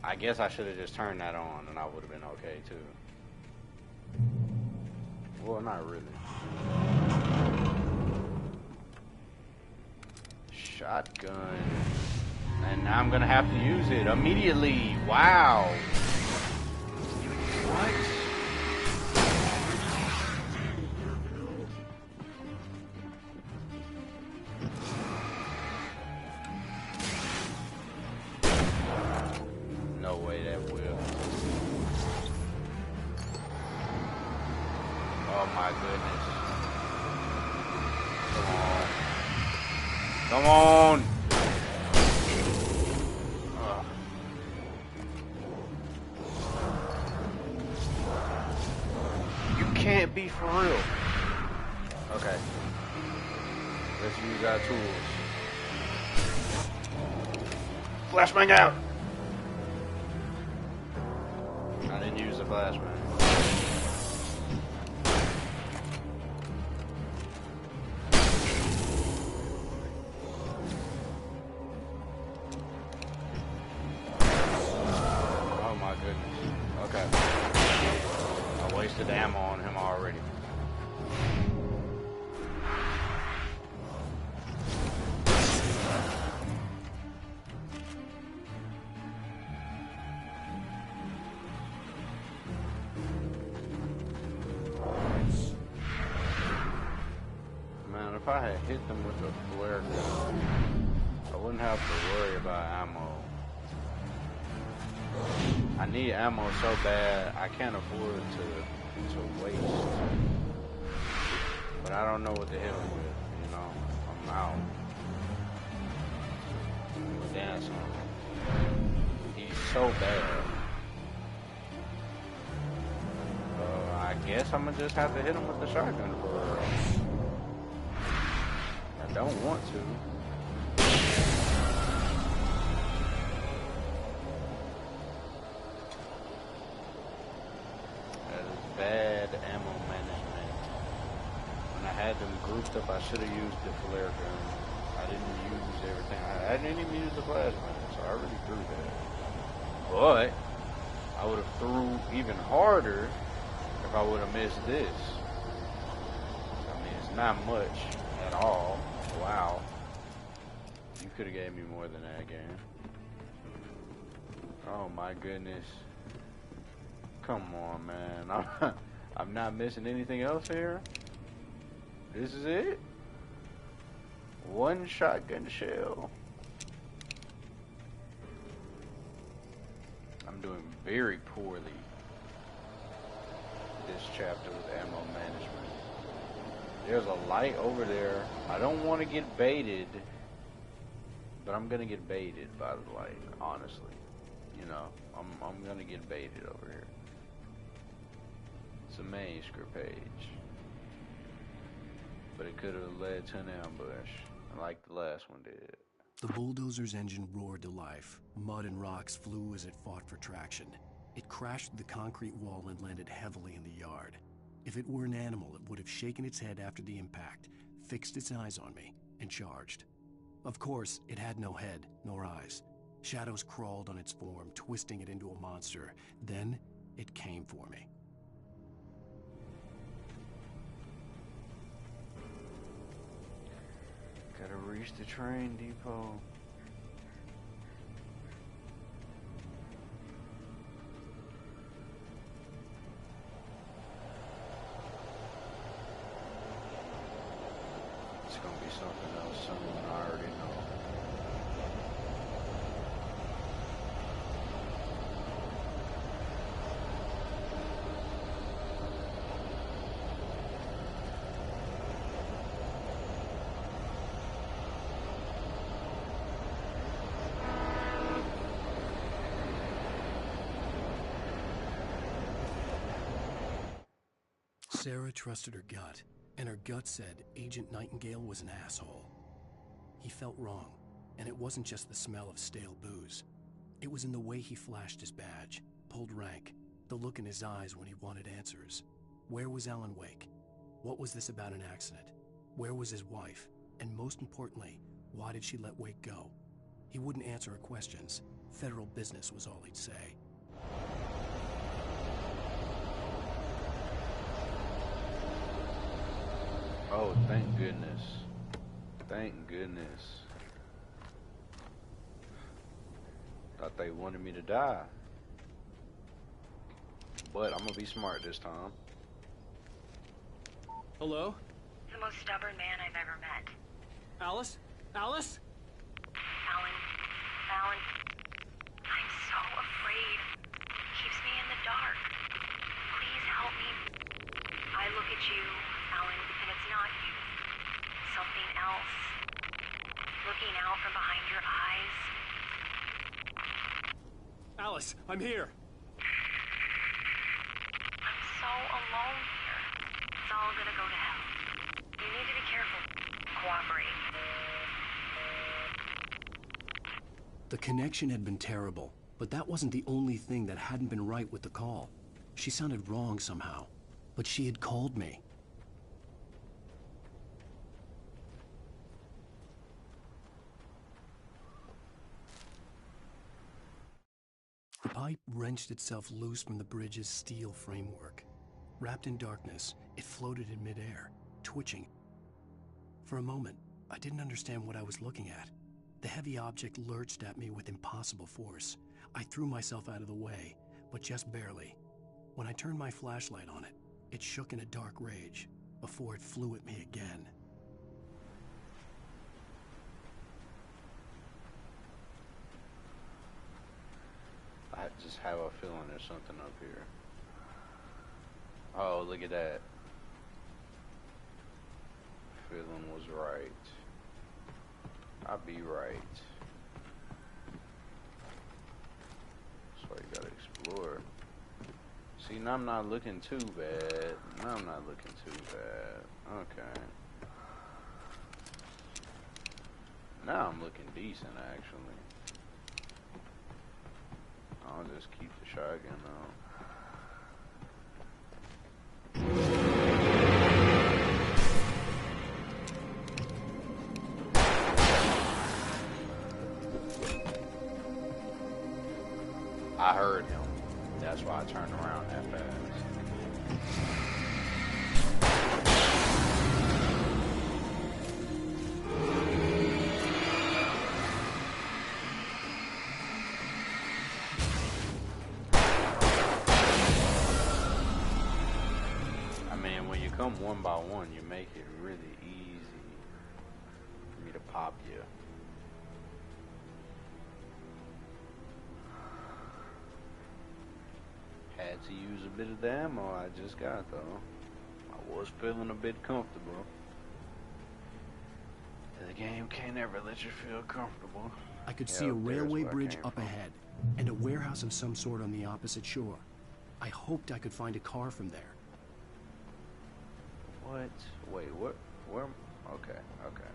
I guess I should have just turned that on and I would have been okay too. Well, not really. Shotgun. And now I'm gonna have to use it immediately. Wow. What? Come on! Ugh. You can't be for real. Okay. Let's use our tools. Flashbang out! I didn't use the flashbang. The ammo on him already. Man, if I had hit them with a flare gun, I wouldn't have to worry about ammo. I need ammo so bad, I can't afford to waste. But I don't know what to hit him with, you know. I'm out. But dance on him. He's so bad. I guess I'm gonna just have to hit him with the shotgun for real. I don't want to. Bad ammo management. When I had them grouped up, I should have used the flare gun. I didn't use everything. I didn't even use the flashbang, so I already threw that. But I would have threw even harder if I would have missed this. I mean, it's not much at all. Wow. You could have gave me more than that game. Oh my goodness. Come on, man. I'm not missing anything else here. This is it? One shotgun shell. I'm doing very poorly this chapter with ammo management. There's a light over there. I don't want to get baited, but I'm gonna get baited by the light, honestly. You know, I'm gonna get baited over here. It's a manuscript page, but it could have led to an ambush, like the last one did. The bulldozer's engine roared to life. Mud and rocks flew as it fought for traction. It crashed through the concrete wall and landed heavily in the yard. If it were an animal, it would have shaken its head after the impact, fixed its eyes on me, and charged. Of course, it had no head, nor eyes. Shadows crawled on its form, twisting it into a monster. Then, it came for me. Gotta reach the train depot. It's gonna be something else soon, I already know. Sarah trusted her gut, and her gut said Agent Nightingale was an asshole. He felt wrong, and it wasn't just the smell of stale booze. It was in the way he flashed his badge, pulled rank, the look in his eyes when he wanted answers. Where was Alan Wake? What was this about an accident? Where was his wife? And most importantly, why did she let Wake go? He wouldn't answer her questions. Federal business was all he'd say. Oh, thank goodness. Thank goodness. Thought they wanted me to die. But I'm gonna be smart this time. Hello? The most stubborn man I've ever met. Alice? Alice? Alan, I'm so afraid. Keeps me in the dark. Please help me. I look at you, Alan, and it's not you. Something else. Looking out from behind your eyes. Alice, I'm here. I'm so alone here. It's all gonna go to hell. You need to be careful. Cooperate. The connection had been terrible, but that wasn't the only thing that hadn't been right with the call. She sounded wrong somehow, but she had called me. The pipe wrenched itself loose from the bridge's steel framework. Wrapped in darkness, it floated in midair, twitching. For a moment, I didn't understand what I was looking at. The heavy object lurched at me with impossible force. I threw myself out of the way, but just barely. When I turned my flashlight on it, it shook in a dark rage before it flew at me again. I just have a feeling there's something up here. Oh, look at that. Feeling was right. I'll be right. So you gotta explore. See, now I'm not looking too bad. Now I'm not looking too bad. Okay. Now I'm looking decent, actually. I'll just keep the shotgun out. I heard him. That's why I turned around that fast. I mean, when you come one by one, you make it really easy for me to pop you. Had to use a bit of the ammo I just got though. I was feeling a bit comfortable. The game can't ever let you feel comfortable. I could see a railway bridge up ahead, and a warehouse of some sort on the opposite shore. I hoped I could find a car from there. What? Wait, what? Where? Okay, okay.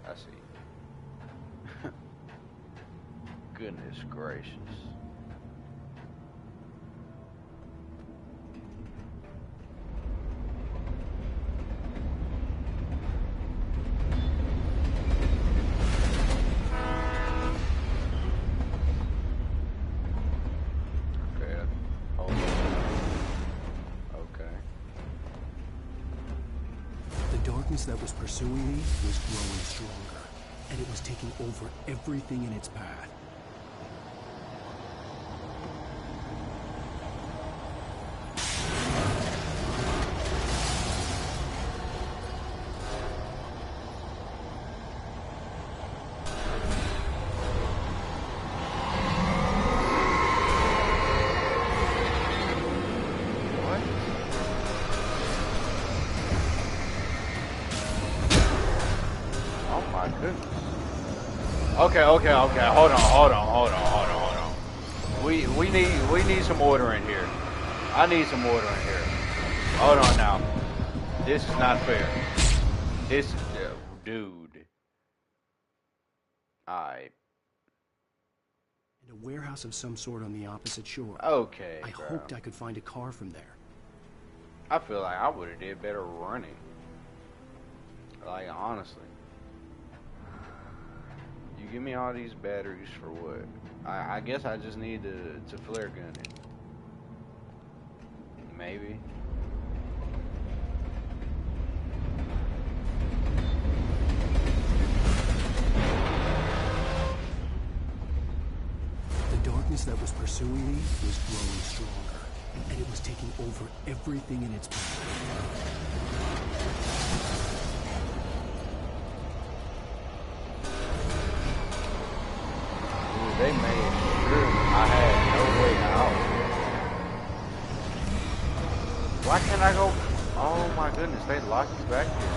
I see. Goodness gracious. That was pursuing me was growing stronger, and it was taking over everything in its path. Okay. Hold on. We need some order in here. I need some order in here. Hold on now. This is not fair. This is, dude. Alright. And a warehouse of some sort on the opposite shore. Okay, I bro. hoped I could find a car from there. I feel like I would have did better running. Like, honestly. You give me all these batteries for what? I guess I just need to flare gun it. Maybe. The darkness that was pursuing me was growing stronger, and it was taking over everything in its path. They made sure I had no way out. Why can't I go? Oh my goodness, they locked me back here.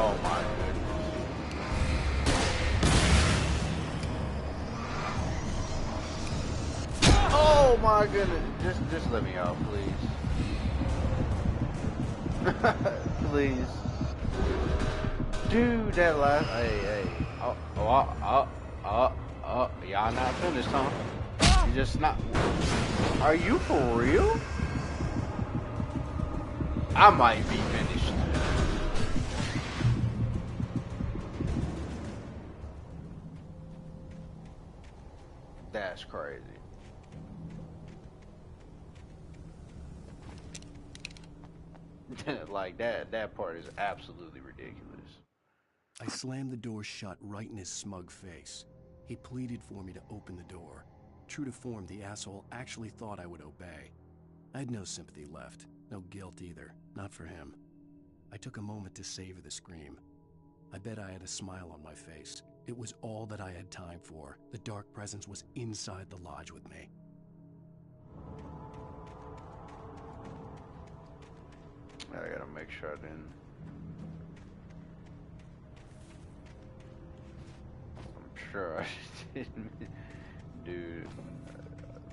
Oh my goodness. Oh my goodness. Just let me out, please. Please. Dude, that last hey. Y'all not finished, huh? You just not. Are you for real? I might be finished. That's crazy. Like that part is absolutely ridiculous. I slammed the door shut right in his smug face. He pleaded for me to open the door. True to form, the asshole actually thought I would obey. I had no sympathy left, no guilt either, not for him. I took a moment to savor the scream. I bet I had a smile on my face. It was all that I had time for. The dark presence was inside the lodge with me. I gotta make sure I didn't. I'm sure I didn't. Dude,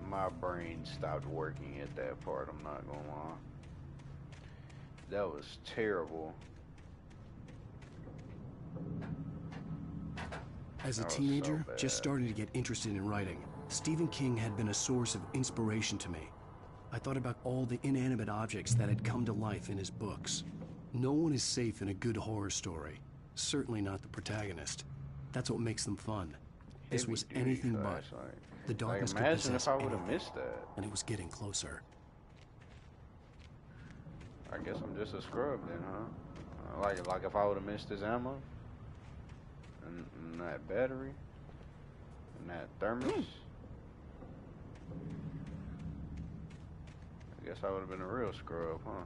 my brain stopped working at that part, I'm not gonna lie. That was terrible. As a teenager, just starting to get interested in writing, Stephen King had been a source of inspiration to me. I thought about all the inanimate objects that had come to life in his books. No one is safe in a good horror story. Certainly not the protagonist. That's what makes them fun. This was anything but. The darkness could imagine possess if I would have anyone, missed that. and it was getting closer. I guess I'm just a scrub then, huh? Like if I would have missed his ammo, and that battery, and that thermos. I guess I would have been a real scrub, huh?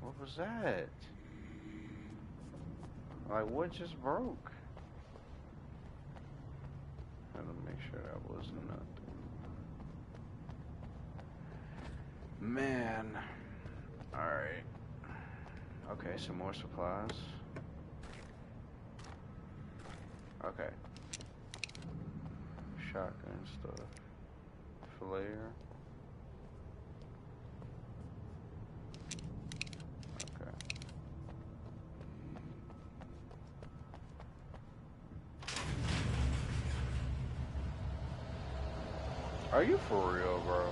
What was that? Like, what just broke? I had to make sure that wasn't nothing. Man. Alright. Okay, some more supplies. Okay. Shotgun stuff. Flare. Okay. Are you for real, bro?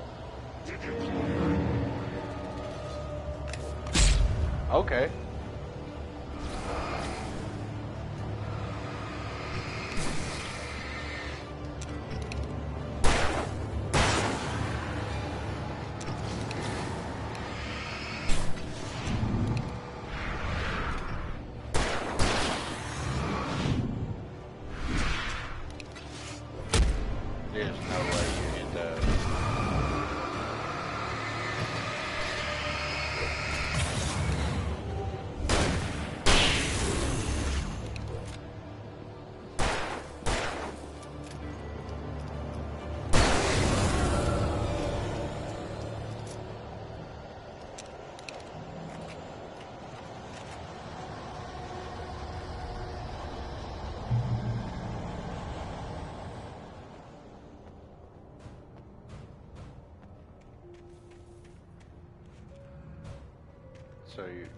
Okay. There's no way you get that. So you,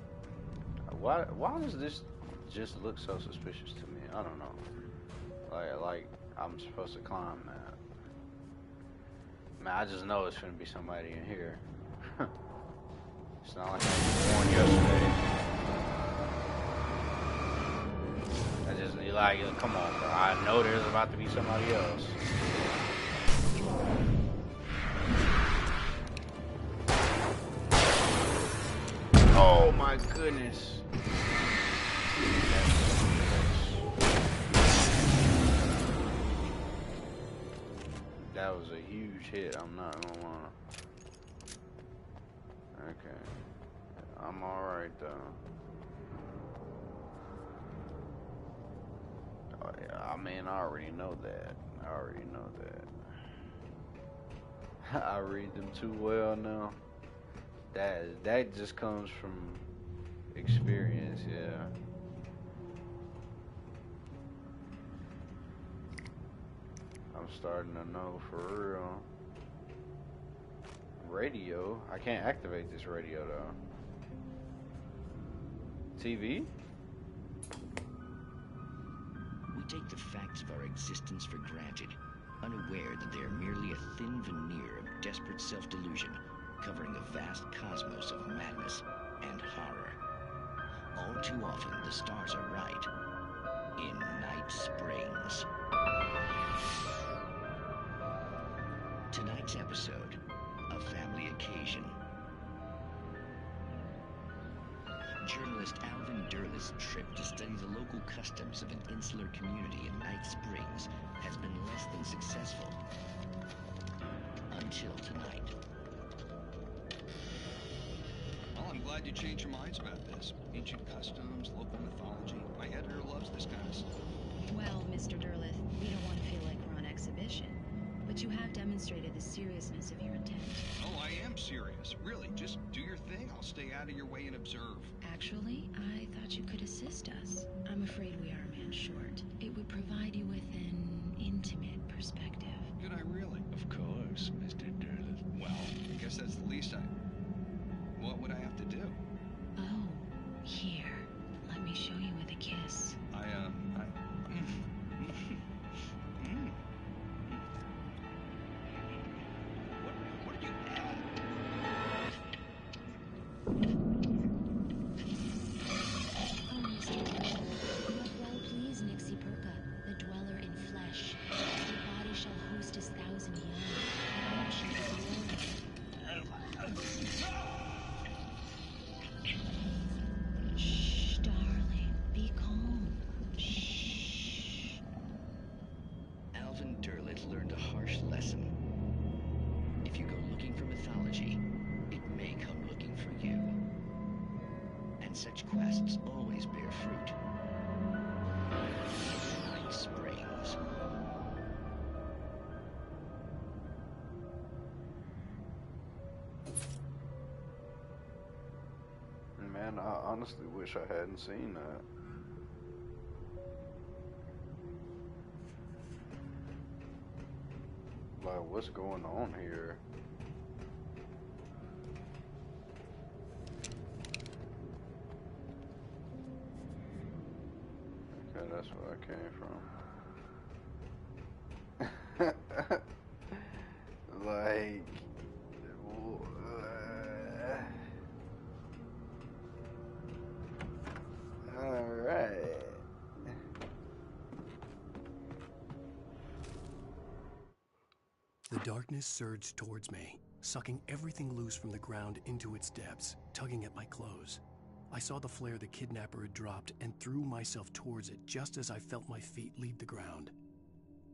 why does this just look so suspicious to me? I don't know. Like I'm supposed to climb that. Man, I just know it's gonna be somebody in here. It's not like I was born yesterday. You're like, come on, bro. I know there's about to be somebody else. Oh my goodness. That was a huge hit, I'm not gonna lie. Okay. I'm alright though. Oh, yeah, I mean, I already know that. I read them too well now. That just comes from experience, yeah. I'm starting to know for real. Radio? I can't activate this radio though. TV? We take the facts of our existence for granted, unaware that they are merely a thin veneer of desperate self-delusion, covering a vast cosmos of madness and horror. All too often, the stars are right. In Night Springs. Tonight's episode, A Family Occasion. Journalist Alvin Durleth's trip to study the local customs of an insular community in Night Springs has been less than successful. Until tonight. Well, I'm glad you changed your minds about this. Ancient customs, local mythology. My editor loves this kind of stuff. Well, Mr. Durleth, we don't want to feel like we're on exhibition. But you have demonstrated the seriousness of your intent. Oh, I am serious. Really, just do your thing. I'll stay out of your way and observe. Actually, I thought you could assist us. I'm afraid we are a man short. It would provide you with an intimate perspective. Could I really? Of course, Mr. Durleth. Well, I guess that's the least I... What would I have to do? Oh, here. Let me show you with a kiss. What did you add? Oh, Mr. Durleth, you have well pleased Nixie Perka, the dweller in flesh. Your body shall host his 1,000 young, and all shall be glorious. Shh, darling, be calm. Shh. Alvin Durleth learned a harsh lesson. If you go looking for mythology, it may come looking for you. And such quests always bear fruit. Night Springs. Man, I honestly wish I hadn't seen that. Like, what's going on here? Okay, that's where I came from. Like, alright. The darkness surged towards me, sucking everything loose from the ground into its depths, tugging at my clothes. I saw the flare the kidnapper had dropped and threw myself towards it just as I felt my feet leave the ground.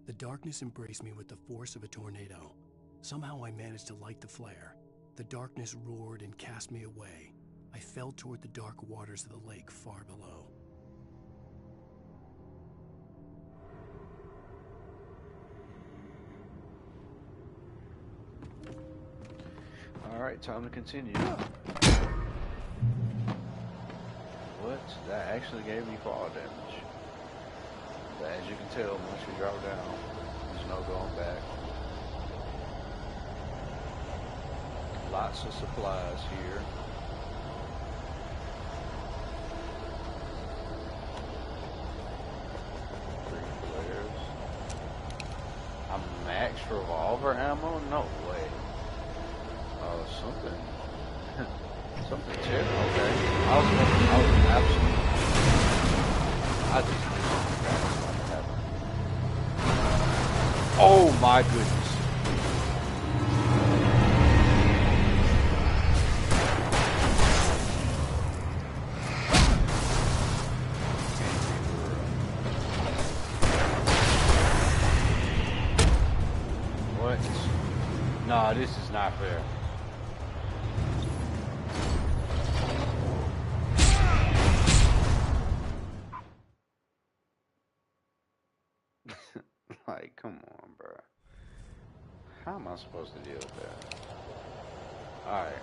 The darkness embraced me with the force of a tornado. Somehow I managed to light the flare. The darkness roared and cast me away. I fell toward the dark waters of the lake far below. Alright, time to continue. What? That actually gave me fall damage. But as you can tell, once you drop down, there's no going back. Lots of supplies here. extra revolver ammo? No way. Oh, something. Something terrible. Okay. I was absolutely. I just knew something bad was going to happen. Oh my goodness. Nah, this is not fair. Like, come on, bro. How am I supposed to deal with that? Alright.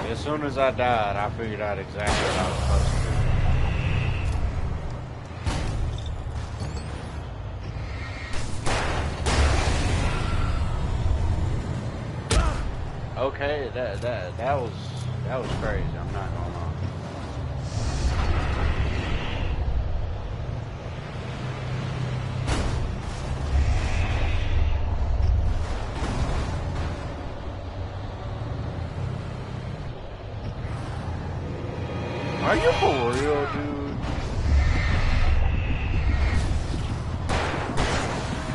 As soon as I died, I figured out exactly what I was supposed to do. Okay, that was crazy. I'm not gonna lie. Are you for real, dude?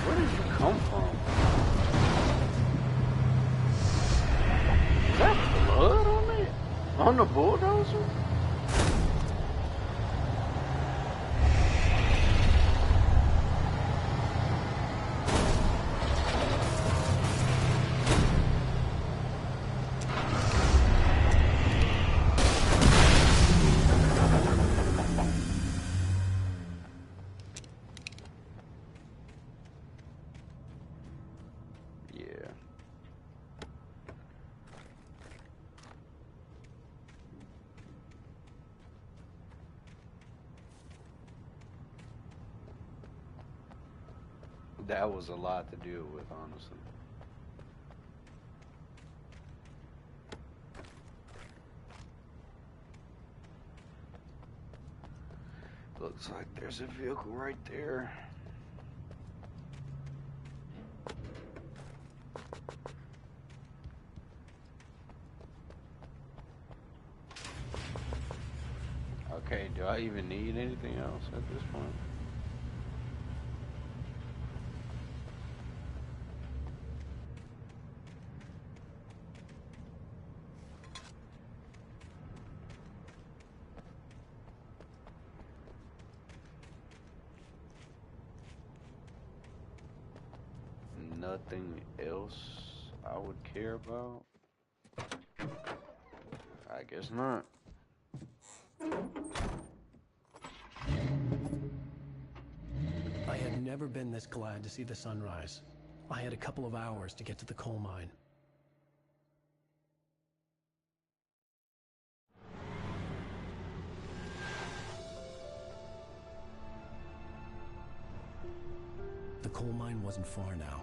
Where did you come from? Is that blood on it? On the bulldozer? That was a lot to deal with, honestly. Looks like there's a vehicle right there. Okay, do I even need anything else at this point? Nothing else I would care about? I guess not. I had never been this glad to see the sunrise. I had a couple of hours to get to the coal mine. The coal mine wasn't far now.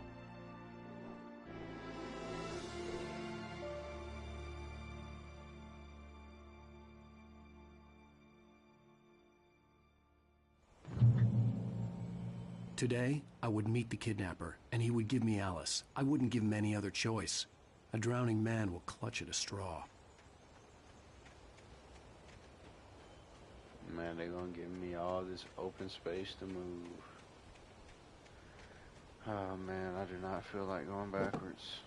Today, I would meet the kidnapper, and he would give me Alice. I wouldn't give him any other choice. A drowning man will clutch at a straw. Man, they're gonna give me all this open space to move. Oh man, I do not feel like going backwards.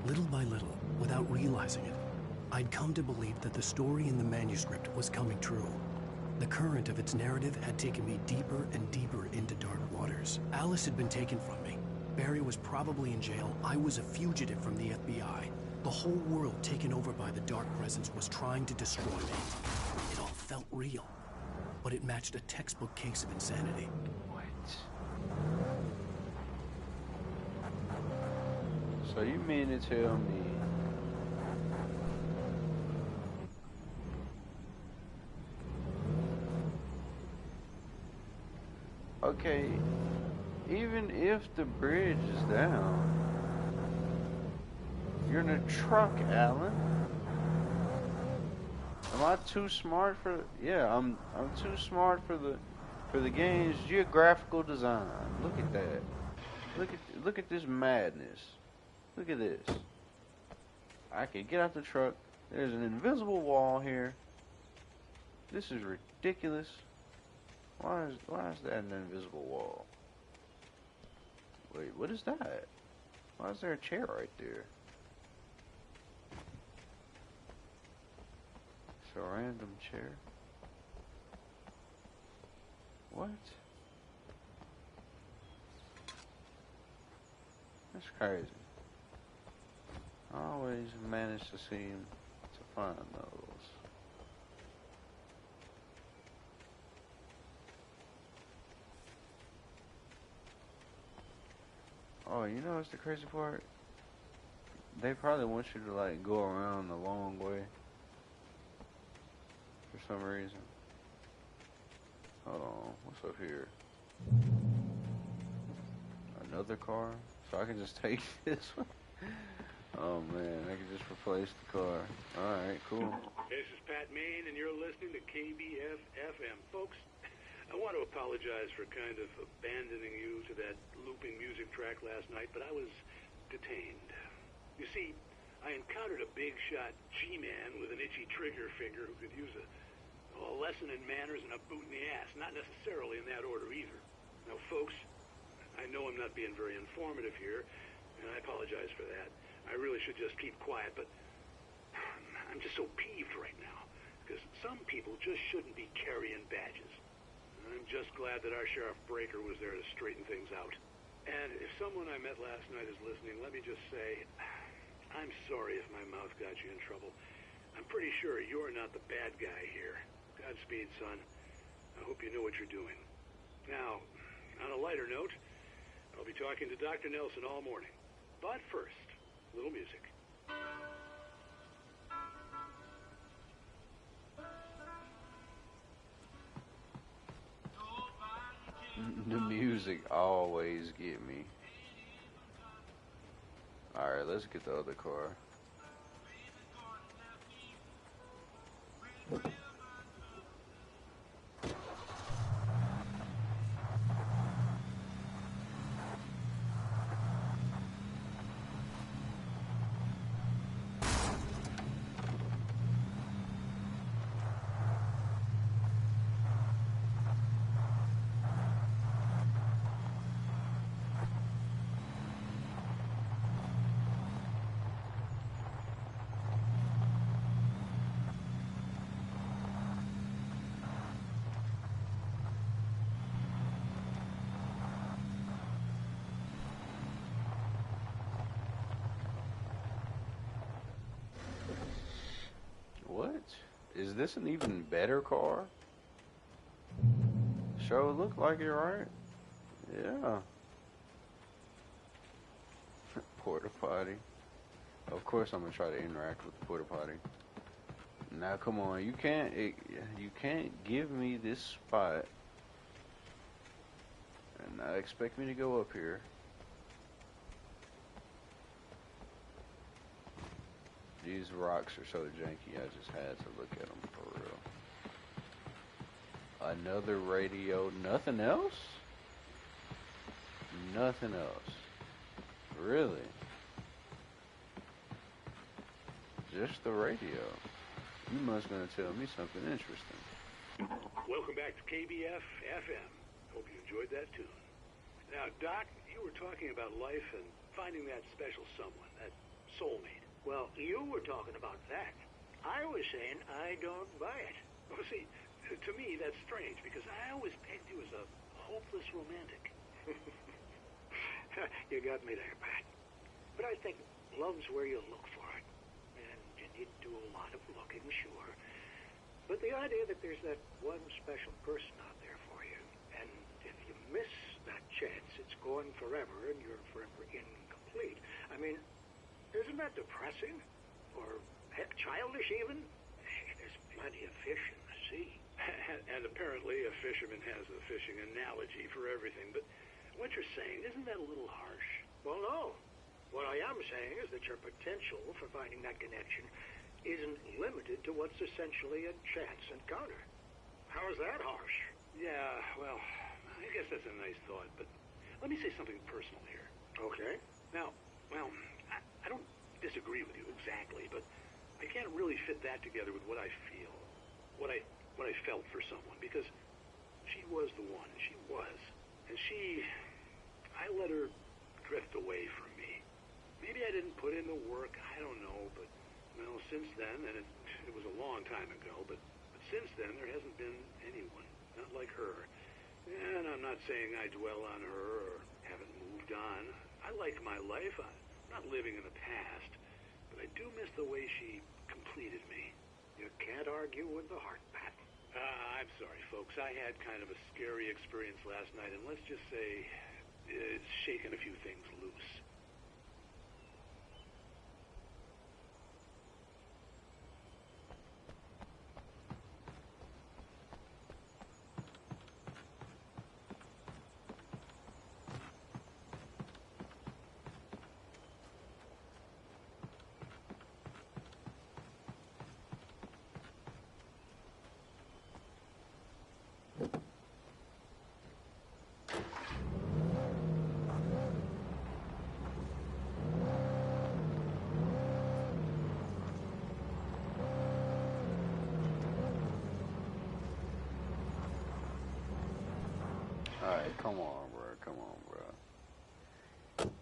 Little by little, without realizing it, I'd come to believe that the story in the manuscript was coming true. The current of its narrative had taken me deeper and deeper into dark waters. Alice had been taken from me. Barry was probably in jail. I was a fugitive from the FBI. The whole world taken over by the dark presence was trying to destroy me. It all felt real, but it matched a textbook case of insanity. What? So you mean to tell me okay, even if the bridge is down, you're in a truck, Alan. Am I too smart for? Yeah, I'm too smart for the game's geographical design. Look at that. Look at this madness. Look at this. I can get out the truck. There's an invisible wall here. This is ridiculous. Why is that an invisible wall? Wait, what is that? Why is there a chair right there? It's a random chair. What? That's crazy. I always manage to seem to find those. Oh, you know what's the crazy part? They probably want you to like go around the long way for some reason. Hold on, what's up here? Another car? So I can just take this one? Oh man, I can just replace the car. Alright, cool. This is Pat Main, and you're listening to KBF FM. Folks, I want to apologize for kind of abandoning you to that looping music track last night, but I was detained. You see, I encountered a big shot G-man with an itchy trigger finger who could use a lesson in manners and a boot in the ass. Not necessarily in that order either. Now, folks, I know I'm not being very informative here, and I apologize for that. I really should just keep quiet, but I'm just so peeved right now, because some people just shouldn't be carrying badges. I'm just glad that our Sheriff Breaker was there to straighten things out. And if someone I met last night is listening, let me just say, I'm sorry if my mouth got you in trouble. I'm pretty sure you're not the bad guy here. Godspeed, son. I hope you know what you're doing. Now, on a lighter note, I'll be talking to Dr. Nelson all morning. But first, a little music. The music always get me. Alright, let's get the other car. What? Is this an even better car? Sure look like it, right? Yeah. Porta potty. Of course I'm gonna try to interact with the porta potty. Now come on, you can't give me this spot and not expect me to go up here. These rocks are so janky, I just had to look at them for real. Another radio, nothing else? Nothing else. Really? Just the radio. You must gonna tell me something interesting. Welcome back to KBF FM. Hope you enjoyed that tune. Now, Doc, you were talking about life and finding that special someone, that soulmate. Well, you were talking about that. I was saying I don't buy it. Well, see, To me, that's strange, because I always pegged you as a hopeless romantic. You got me there, Pat. But I think love's where you look for it. And you need to do a lot of looking, sure. But the idea that there's that one special person out there for you, and if you miss that chance, it's gone forever, and you're forever incomplete. I mean, isn't that depressing? Or, heck, childish even? There's plenty of fish in the sea. And apparently a fisherman has a fishing analogy for everything, but what you're saying, isn't that a little harsh? Well, no. What I am saying is that your potential for finding that connection isn't limited to what's essentially a chance encounter. How is that harsh? Yeah, well, I guess that's a nice thought, but let me say something personal here. Okay. Now, well, I don't disagree with you exactly, but I can't really fit that together with what I feel, what I felt for someone, because she was the one, she was, and I let her drift away from me. Maybe I didn't put in the work, I don't know, but, well, since then, and it was a long time ago, but since then there hasn't been anyone, not like her. And I'm not saying I dwell on her or haven't moved on. I like my life, I'm not living in the past, but I do miss the way she completed me. You can't argue with the heart, Pat. I'm sorry, folks. I had kind of a scary experience last night, and let's just say it's shaken a few things loose. Alright, come on, bro. Come on, bro.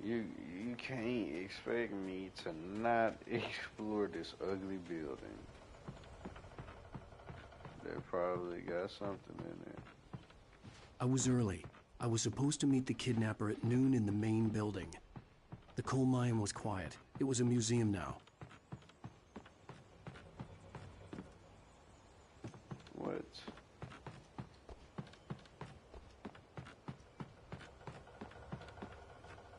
You can't expect me to not explore this ugly building. They probably got something in there. I was early. I was supposed to meet the kidnapper at noon in the main building. The coal mine was quiet. It was a museum now. What?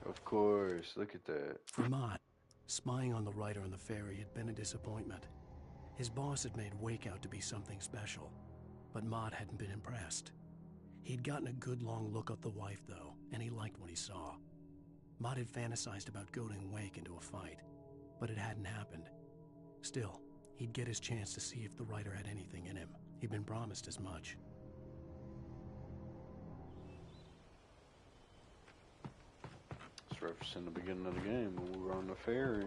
Of course, look at that. For Mott, spying on the writer on the ferry had been a disappointment. His boss had made Wake out to be something special, but Mott hadn't been impressed. He'd gotten a good long look at the wife, though, and he liked what he saw. Mott had fantasized about goading Wake into a fight, but it hadn't happened. Still, he'd get his chance to see if the writer had anything in him. He'd been promised as much. It's referencing the beginning of the game when we were on the ferry.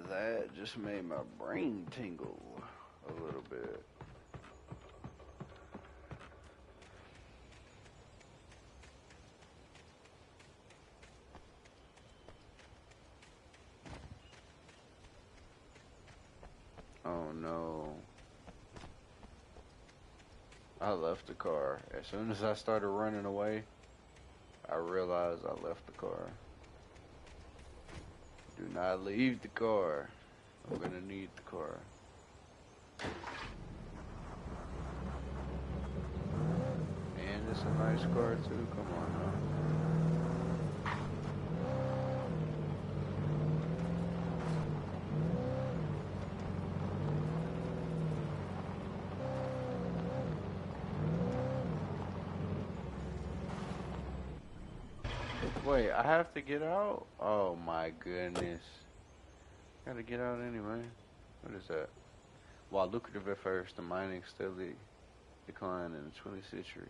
That just made my brain tingle a little bit. Oh no. I left the car. As soon as I started running away, I realized I left the car. Do not leave the car. I'm gonna need the car. And it's a nice car too, come on now. Wait, I have to get out? Oh my goodness. Gotta get out anyway. What is that? While lucrative at first, the mining steadily declined in the 20th century.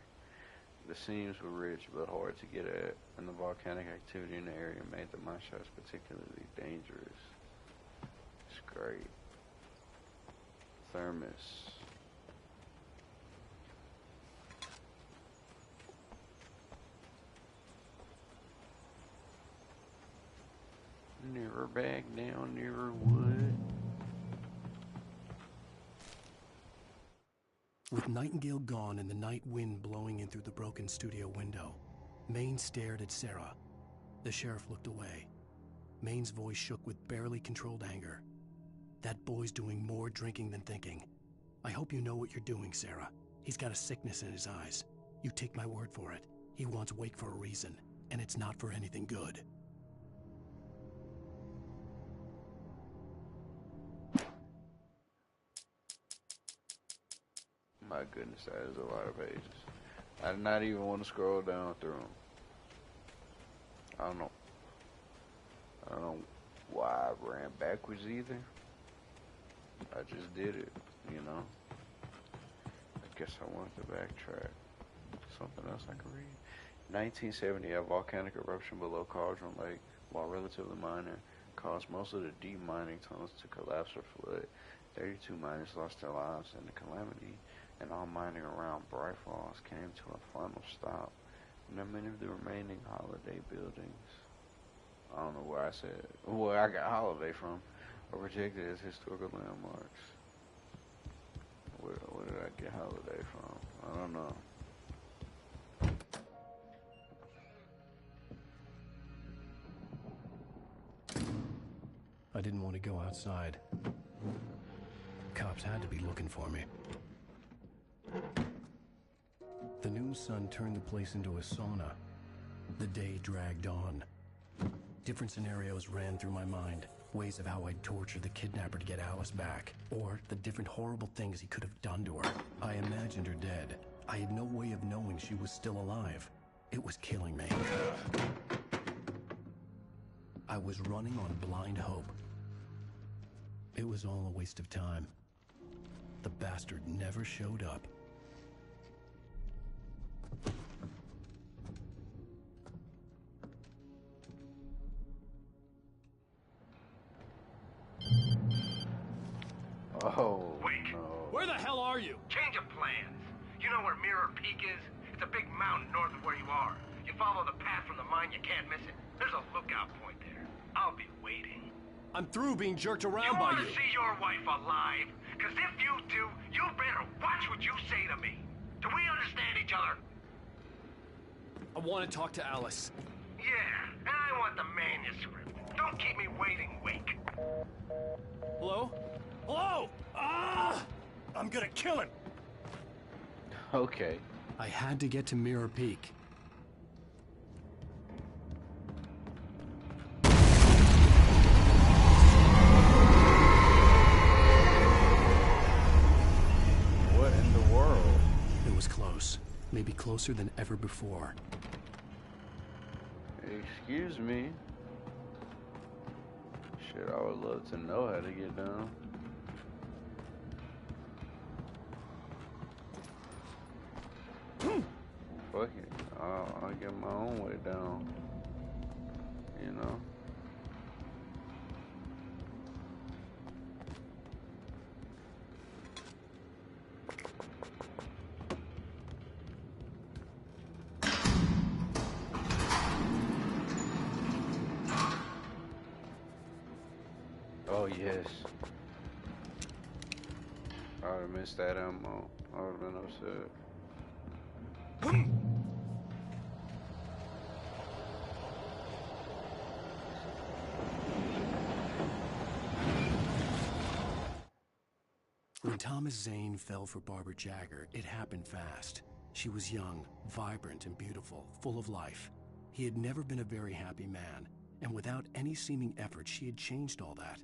The seams were rich but hard to get at, and the volcanic activity in the area made the mine shafts particularly dangerous. It's great. Thermos. Near never back down, never would. With Nightingale gone and the night wind blowing in through the broken studio window, Maine stared at Sarah. The sheriff looked away. Maine's voice shook with barely controlled anger. That boy's doing more drinking than thinking. I hope you know what you're doing, Sarah. He's got a sickness in his eyes. You take my word for it. He wants Wake for a reason, and it's not for anything good. My goodness, that is a lot of pages. I did not even want to scroll down through them. I don't know why I ran backwards either. I just did it, you know. I guess I wanted to backtrack. Something else I could read. 1970, a volcanic eruption below Cauldron Lake, while relatively minor, caused most of the deep mining tunnels to collapse or flood. 32 miners lost their lives in the calamity, and all mining around Bright Falls came to a final stop. And many of the remaining holiday buildings, I don't know where I got holiday from, are rejected as historical landmarks. Where did I get holiday from? I don't know. I didn't want to go outside. Cops had to be looking for me. The noon sun turned the place into a sauna. The day dragged on. Different scenarios ran through my mind. Ways of how I'd torture the kidnapper to get Alice back. Or the different horrible things he could have done to her. I imagined her dead. I had no way of knowing she was still alive. It was killing me. I was running on blind hope. It was all a waste of time. The bastard never showed up. Oh, Wake. no. Where the hell are you? Change of plans. You know where Mirror Peak is? It's a big mountain north of where you are. You follow the path from the mine, you can't miss it. There's a lookout point there. I'll be waiting. I'm through being jerked around by You you. want to see your wife alive? Because if you do, you better watch what you say to me. Do we understand each other? I want to talk to Alice. Yeah, and I want the manuscript. Don't keep me waiting, Wake. Hello? Hello? Ah! I'm gonna kill him. Okay. I had to get to Mirror Peak. What in the world? It was close. Maybe closer than ever before. Excuse me. Shit, I would love to know how to get down. Fuck it. I'll get my own way down. You know? Oh, yes. I would have missed that ammo. I would have been upset. When Thomas Zane fell for Barbara Jagger, it happened fast. She was young, vibrant, and beautiful, full of life. He had never been a very happy man, and without any seeming effort, she had changed all that.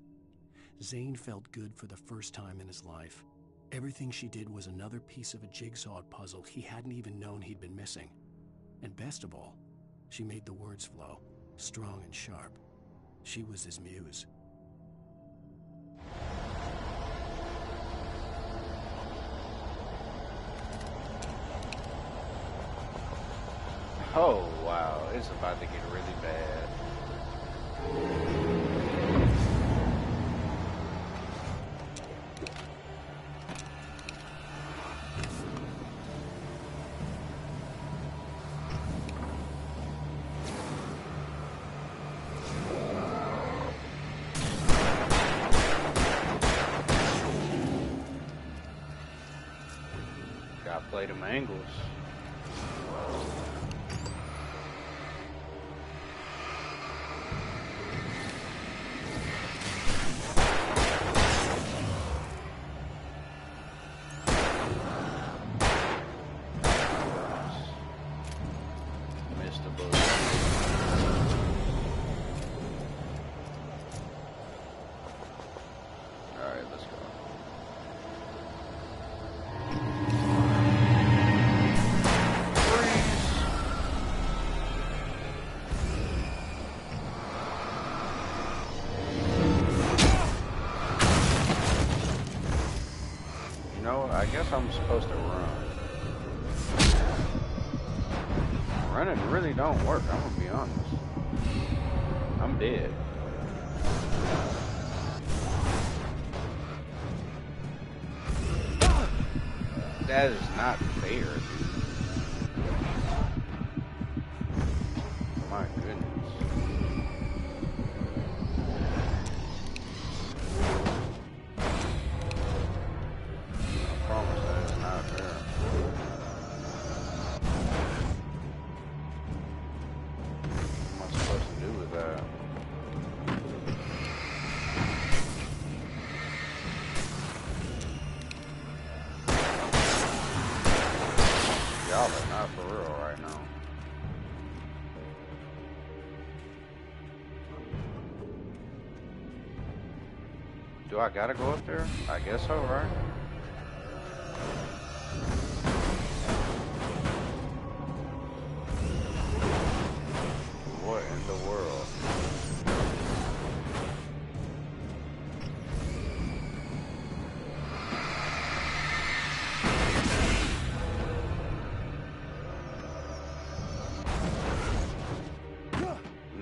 Zane felt good for the first time in his life. Everything she did was another piece of a jigsaw puzzle he hadn't even known he'd been missing. And best of all, she made the words flow, strong and sharp. She was his muse. Oh, wow. It's about to get really bad. Gotta play them angles. Missed the bullet. Alright, let's go. You know, I guess I'm supposed to run. Running really don't work, I'm gonna be honest. I'm dead. That is not fair, dude. My goodness. I promise that is not fair. What am I supposed to do with that? Y'all are not for real right now. Do I gotta go up there? I guess so, right? What in the world?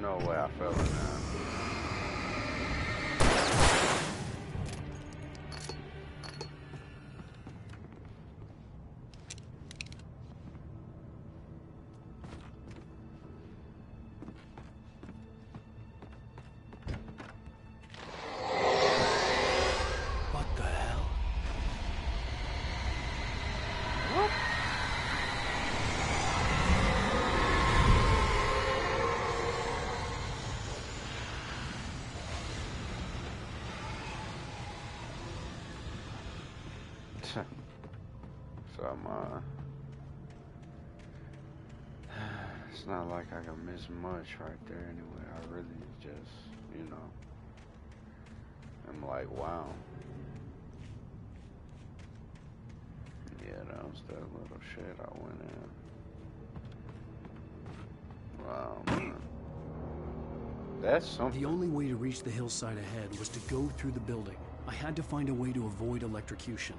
No way I fell in that. What the hell? What? So it's not like I can miss much right there anyway. I really just, you know, I'm like, wow. Yeah, that was that little shit I went in. Wow, man. That's something. The only way to reach the hillside ahead was to go through the building. I had to find a way to avoid electrocution.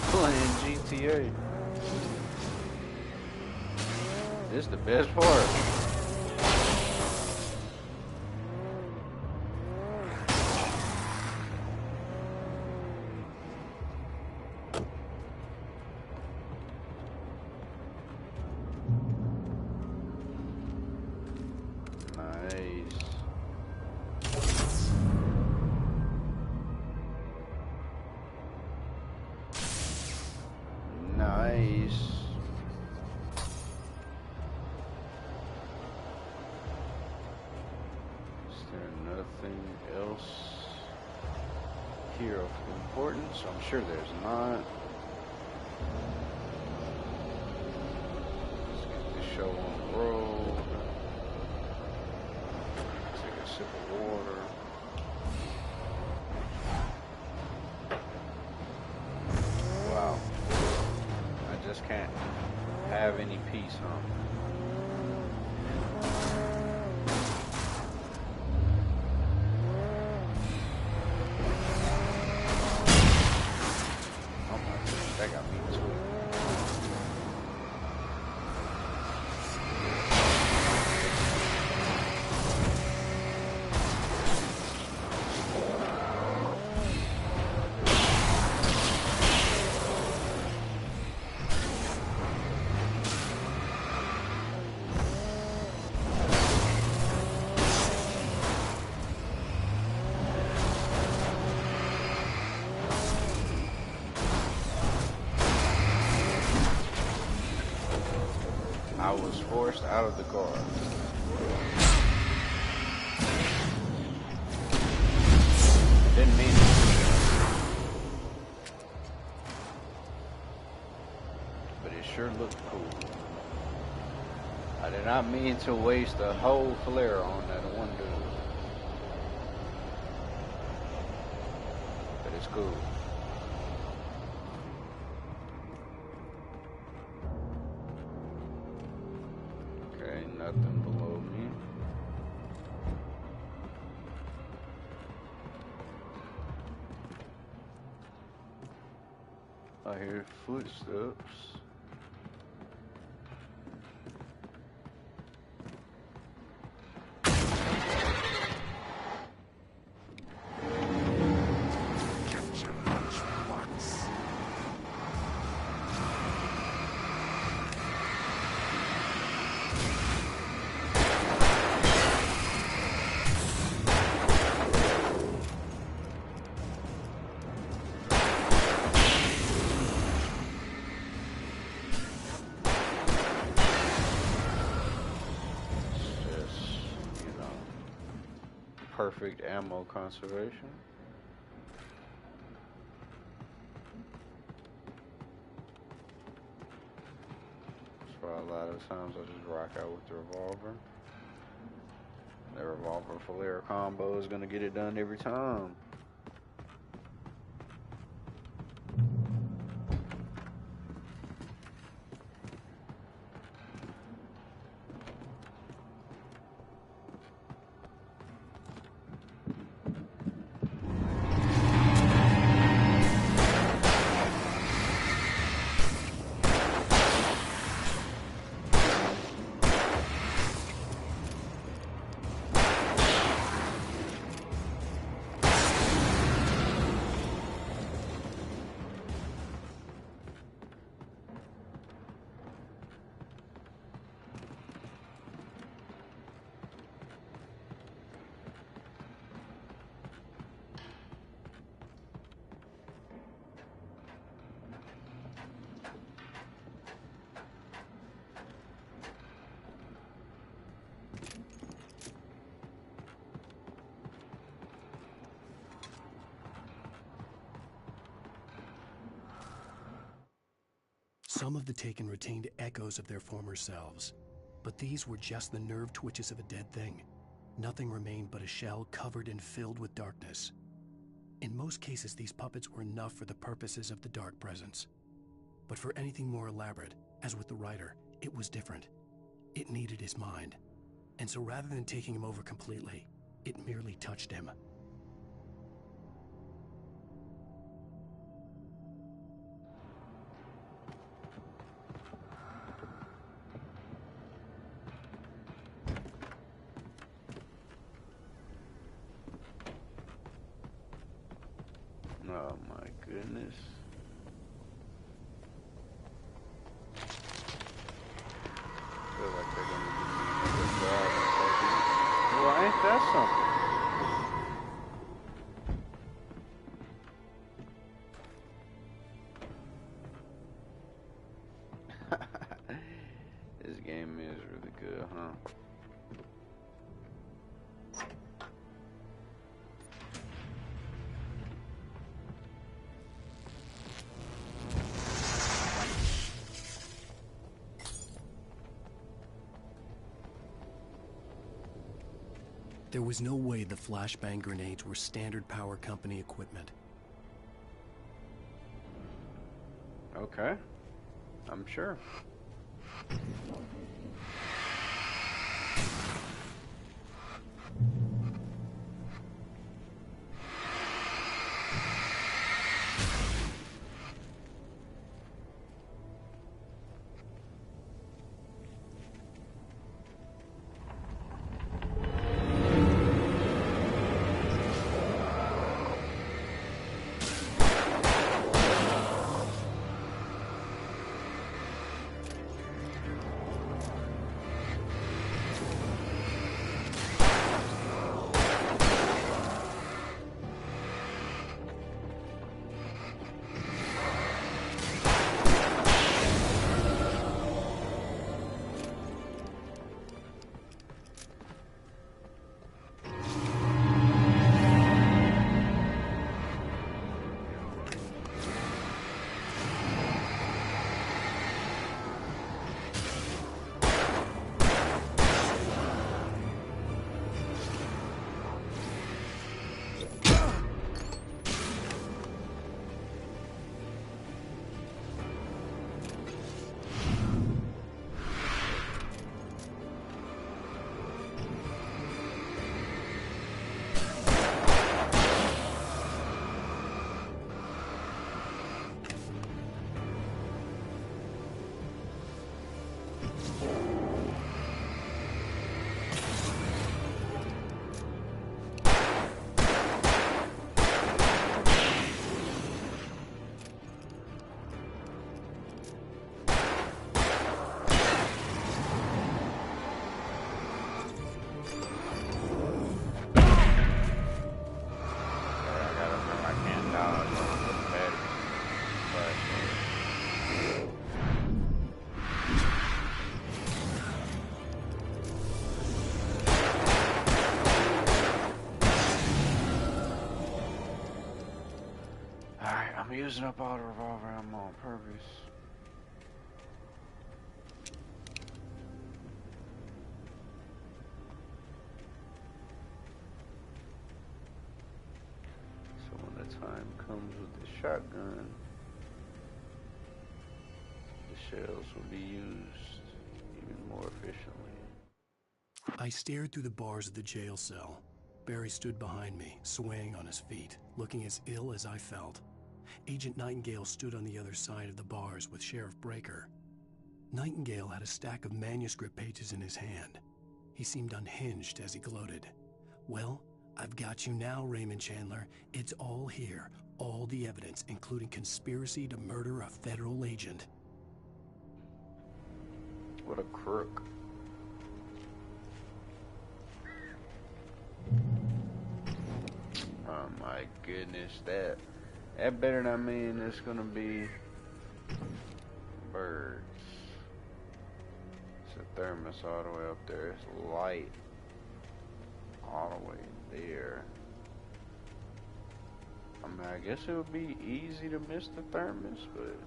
Playing GTA. This is the best part. Nice. Nice. Is there nothing else here of importance? I'm sure there's not. Let's get this show on the road. Take a sip of water. Wow. I just can't have any peace, huh? forced out of the car. Didn't mean it. But it sure looked cool. I did not mean to waste a whole flare on that one dude. But it's cool. Okay, nothing below me. I hear footsteps. Perfect ammo conservation. That's why a lot of times I just rock out with the revolver. The revolver flare combo is gonna get it done every time. Some of the Taken retained echoes of their former selves, but these were just the nerve twitches of a dead thing. Nothing remained but a shell covered and filled with darkness. In most cases, these puppets were enough for the purposes of the Dark Presence. But for anything more elaborate, as with the writer, it was different. It needed his mind. And so rather than taking him over completely, it merely touched him. Oh my goodness. Feel like they're gonna give me another job in a second. Well, ain't that something? This game is really good, huh? There was no way the flashbang grenades were Standard Power Company equipment. Okay. I'm sure. using up all the revolver ammo on purpose. So when the time comes with the shotgun, the shells will be used even more efficiently. I stared through the bars of the jail cell. Barry stood behind me, swaying on his feet, looking as ill as I felt. Agent Nightingale stood on the other side of the bars with Sheriff Breaker. Nightingale had a stack of manuscript pages in his hand. He seemed unhinged as he gloated. Well, I've got you now, Raymond Chandler. It's all here. All the evidence, including conspiracy to murder a federal agent. What a crook. Oh my goodness, that better not mean it's gonna be birds. It's a thermos all the way up there. It's light all the way there. I mean, I guess it would be easy to miss the thermos, but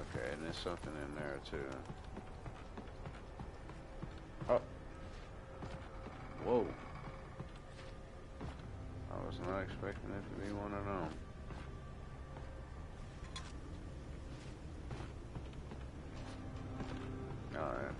okay, and there's something in there too. Oh. Whoa. I was not expecting it to be one of them. Alright.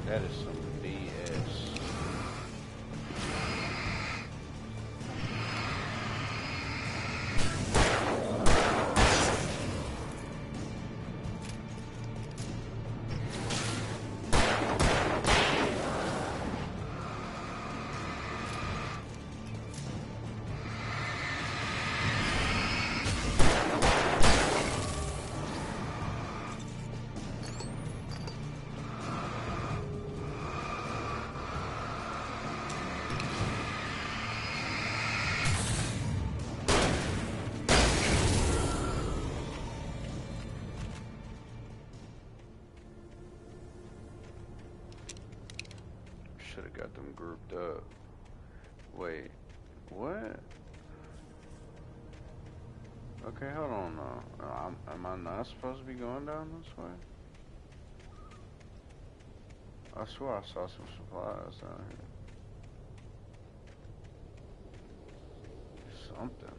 That is some BS. Should have got them grouped up. Wait, what? Okay, hold on now. Am I not supposed to be going down this way? I swear I saw some supplies down here. Something.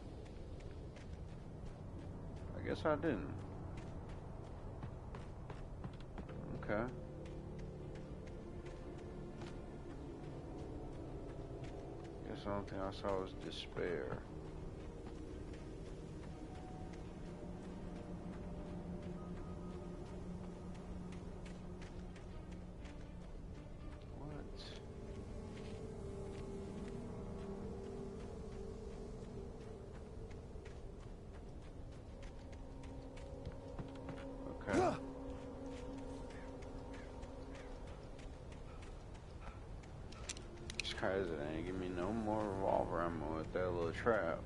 I guess I didn't. Okay. Guess the only thing I saw was despair. Okay. It's crazy they ain't give me no more revolver ammo with that little trap.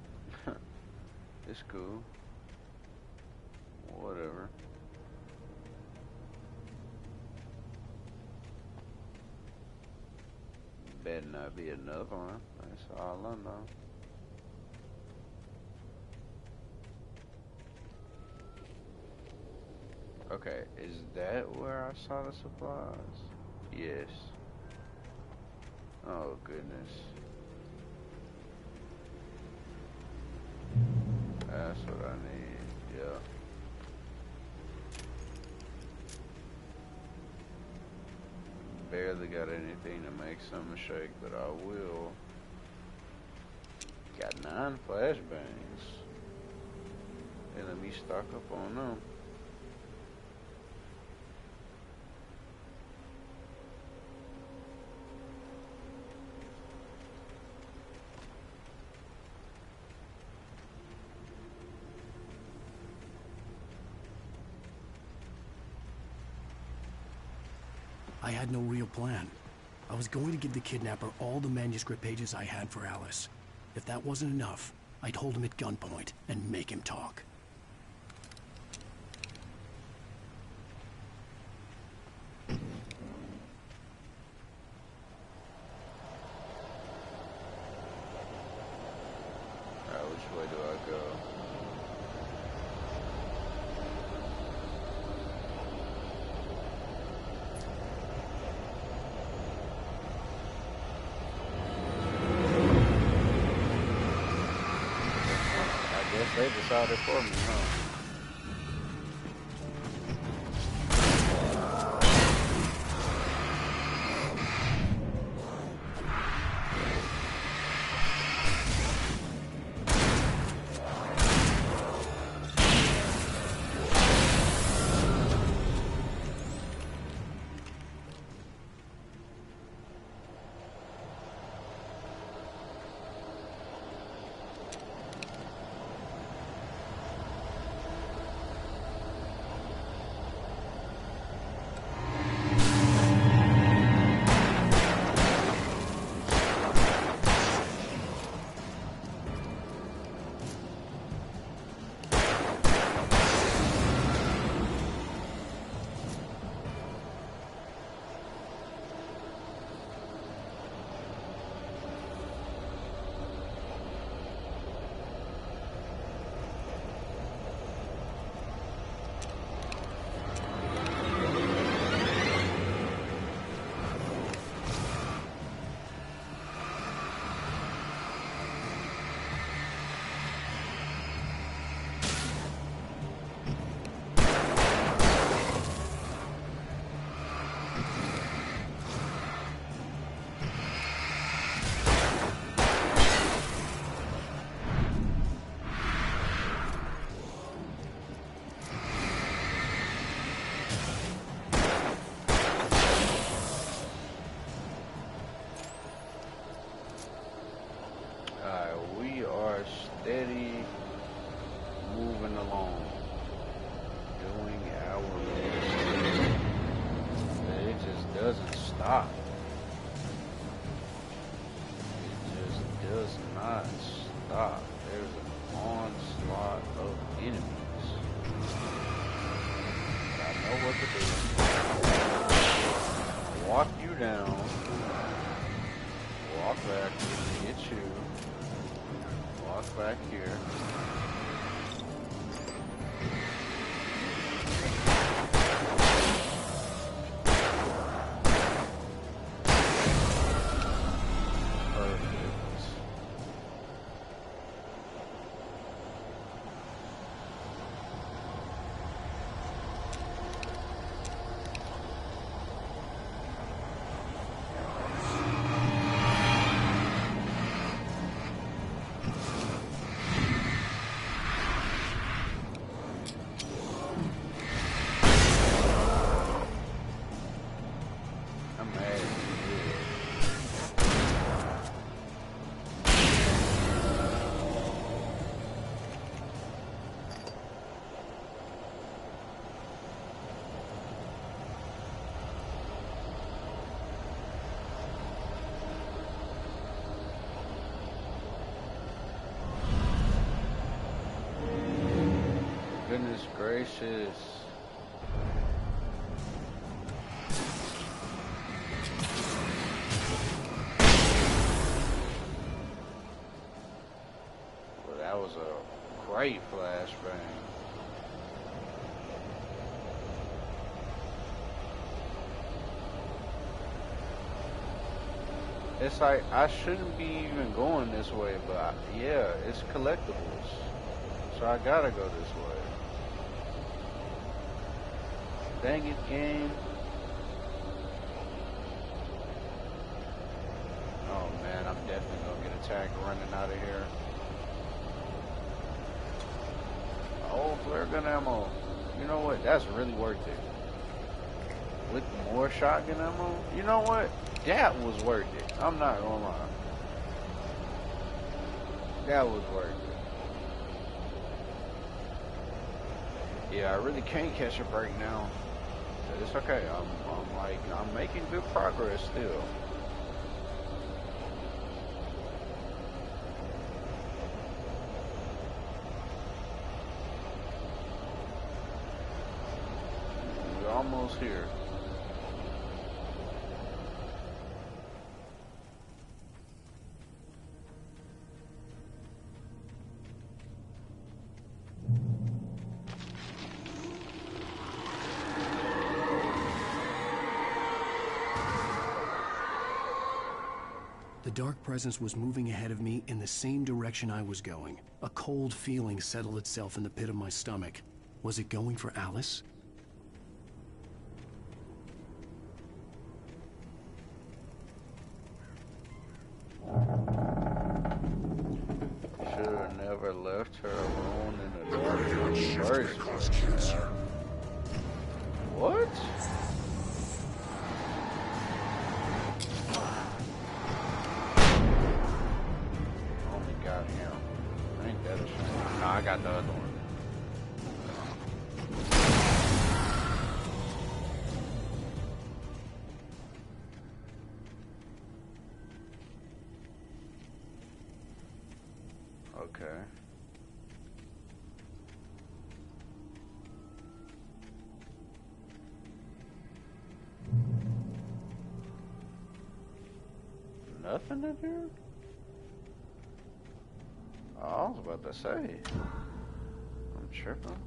It's cool. Whatever. Better not be another one. That's all I know. Okay, is that where I saw the supplies? Yes. Oh, goodness. That's what I need, yeah. Barely got anything to make something shake, but I will. Got 9 flashbangs. And let me stock up on them. I had no real plan. I was going to give the kidnapper all the manuscript pages I had for Alice. If that wasn't enough, I'd hold him at gunpoint and make him talk. Alright, which way do I go? They decided for me, huh? Steady moving along, doing our best. It just doesn't stop. It just does not stop. There's an onslaught of enemies. I know what to do. Walk you down. Walk back. Get you. Walk back here. Goodness gracious. Well, that was a great flashbang. It's like, I shouldn't be even going this way, but yeah, it's collectibles. So I gotta go this way. Dang it, game. Oh man, I'm definitely gonna get attacked running out of here. shotgun ammo. You know what? That's really worth it. With more shotgun ammo, you know what? That was worth it. I'm not gonna lie. That was worth it. Yeah, I really can't catch a break now. But it's okay. I'm making good progress still. We're almost here. The dark presence was moving ahead of me in the same direction I was going. A cold feeling settled itself in the pit of my stomach. Was it going for Alice? Should have never left her alone in the dark first. What? Only got him. Ain't that a shame? No, I got the other one. Okay. Nothing in here? Oh, I was about to say. I'm tripping.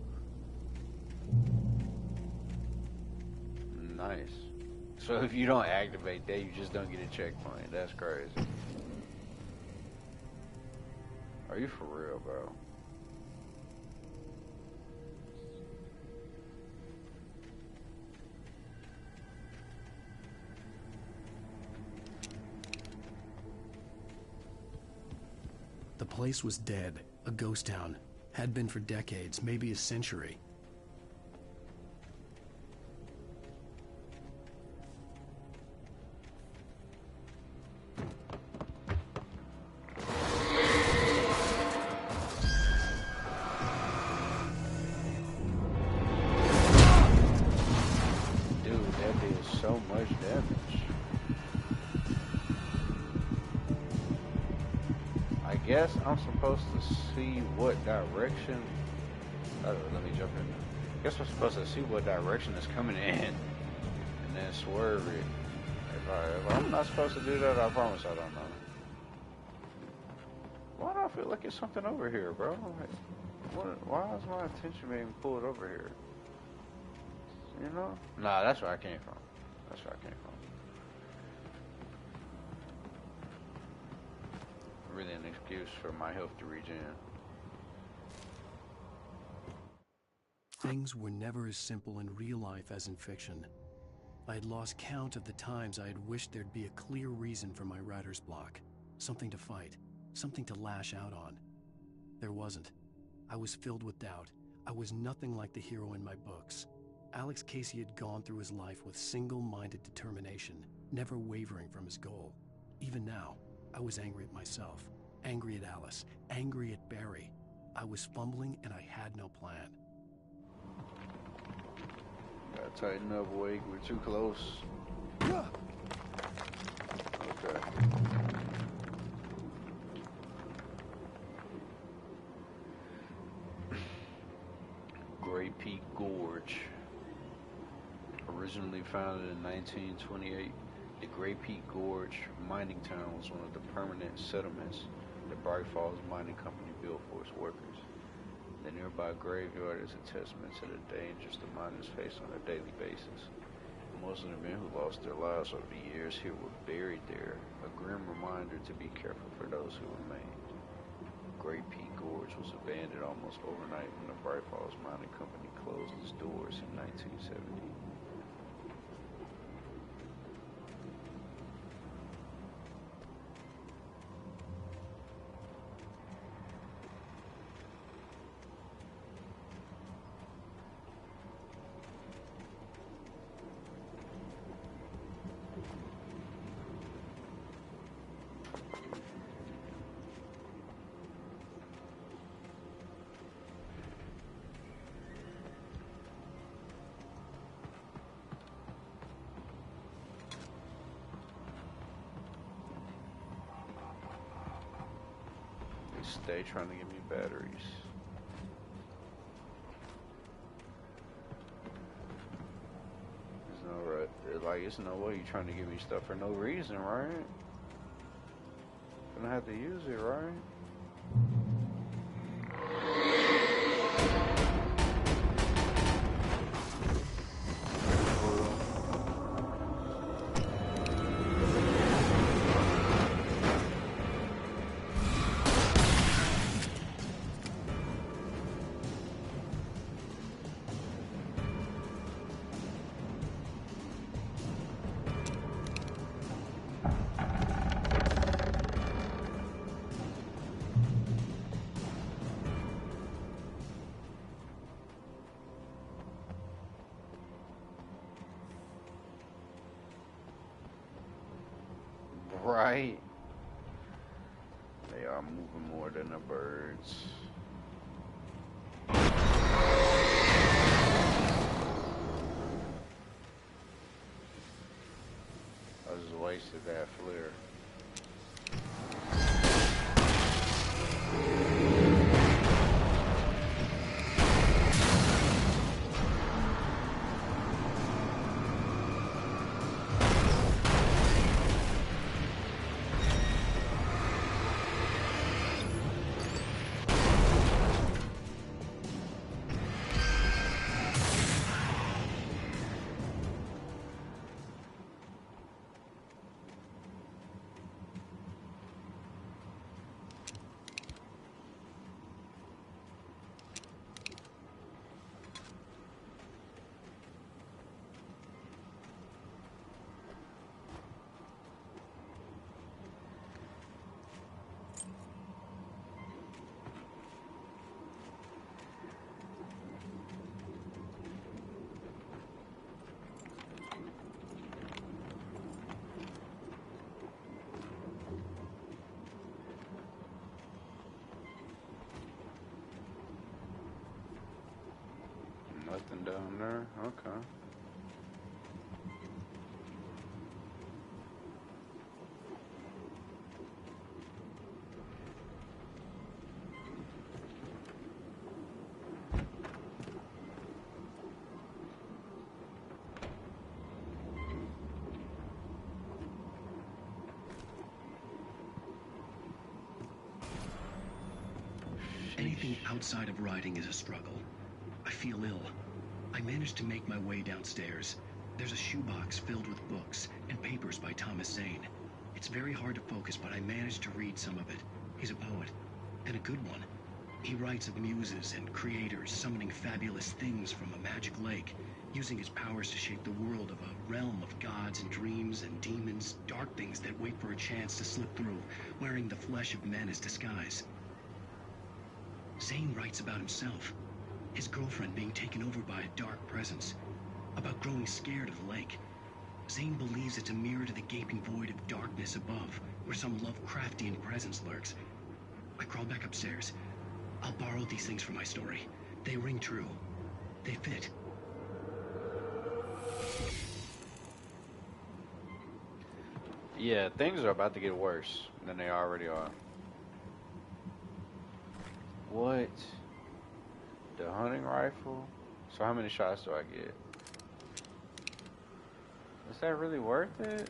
Nice. So if you don't activate that, you just don't get a checkpoint. That's crazy. Are you for real, bro? The place was dead, a ghost town. Had been for decades, maybe a century. Dude, that did so much damage. I guess I'm supposed to see what direction. Let me jump in. I guess I'm supposed to see what direction is coming in, and then swerve it. If I'm not supposed to do that, I promise I don't know. Why do I feel like it's something over here, bro? Why is my attention being pulled over here? You know? Nah, that's where I came from. That's where I came from. Really an excuse for my health to regen. Things were never as simple in real life as in fiction. I had lost count of the times I had wished there'd be a clear reason for my writer's block. Something to fight, something to lash out on. There wasn't. I was filled with doubt. I was nothing like the hero in my books. Alex Casey had gone through his life with single-minded determination, never wavering from his goal. Even now, I was angry at myself, angry at Alice, angry at Barry. I was fumbling and I had no plan. Gotta tighten up, Wake. We're too close. Okay. Great Peak Gorge. Originally founded in 1928, the Great Peak Gorge mining town was one of the permanent settlements the Bright Falls Mining Company built for its workers. The nearby graveyard is a testament to the dangers the miners face on a daily basis. Most of the men who lost their lives over the years here were buried there, a grim reminder to be careful for those who remained. Great Peak Gorge was abandoned almost overnight when the Bright Falls Mining Company closed its doors in 1970. Stay trying to give me batteries. There's no like, it's no way you're trying to give me stuff for no reason, right? Gonna have to use it, right? Right. They are moving more than the birds. I just wasted that flare. Nothing down there. Okay. Anything outside of writing is a struggle. I feel ill. I managed to make my way downstairs. There's a shoebox filled with books and papers by Thomas Zane. It's very hard to focus, but I managed to read some of it. He's a poet, and a good one. He writes of muses and creators summoning fabulous things from a magic lake, using his powers to shape the world of a realm of gods and dreams and demons, dark things that wait for a chance to slip through, wearing the flesh of men as disguise. Zane writes about himself, his girlfriend being taken over by a dark presence, about growing scared of the lake. Zane believes it's a mirror to the gaping void of darkness above, where some Lovecraftian presence lurks. I crawl back upstairs. I'll borrow these things for my story. They ring true. They fit. Yeah, things are about to get worse than they already are. What? The hunting rifle? So how many shots do I get? Is that really worth it?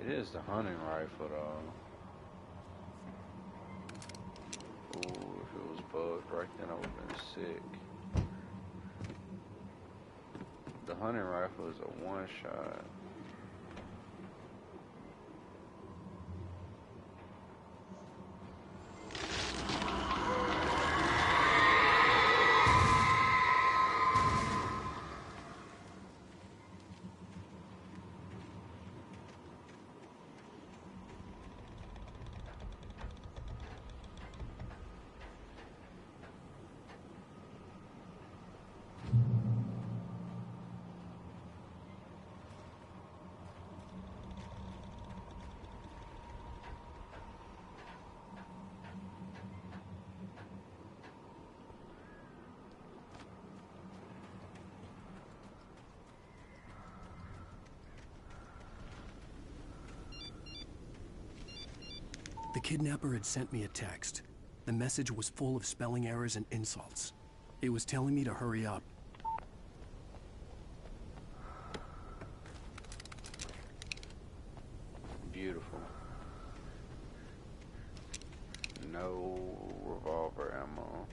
It is the hunting rifle though. Ooh, if it was bugged right then I would have been sick. The hunting rifle is a one shot. The kidnapper had sent me a text. The message was full of spelling errors and insults. It was telling me to hurry up. Beautiful. No revolver ammo.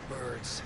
Birds.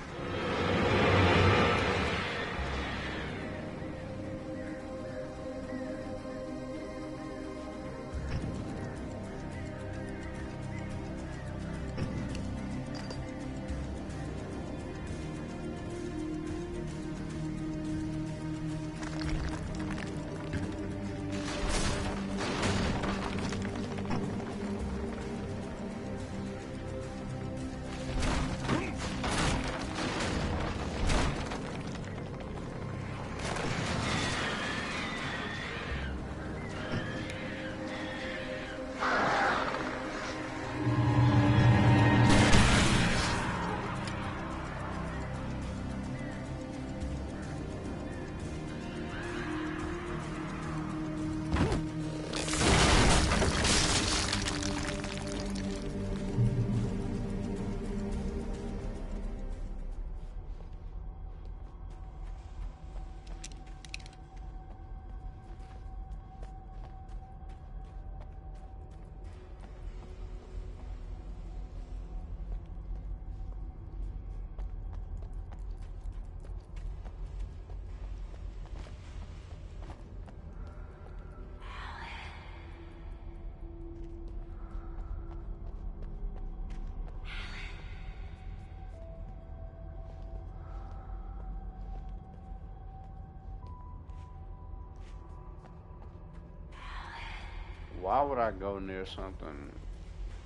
Why would I go near something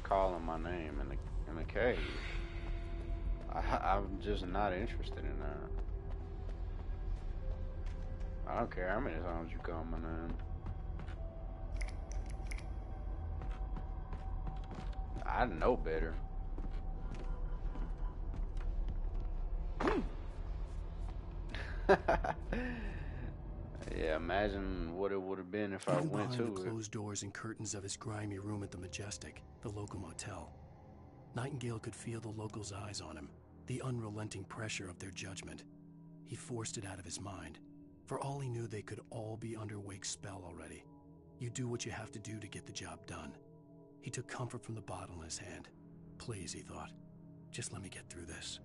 calling my name in a cave? I'm just not interested in that. I don't care how many times you call my name. I know better. Yeah, imagine what it would have been if I Even went behind the to it. closed doors and curtains of his grimy room at the Majestic, the local motel, Nightingale could feel the locals' eyes on him, the unrelenting pressure of their judgment. He forced it out of his mind. For all he knew, they could all be under Wake's spell already. You do what you have to do to get the job done. He took comfort from the bottle in his hand. Please, he thought, just let me get through this.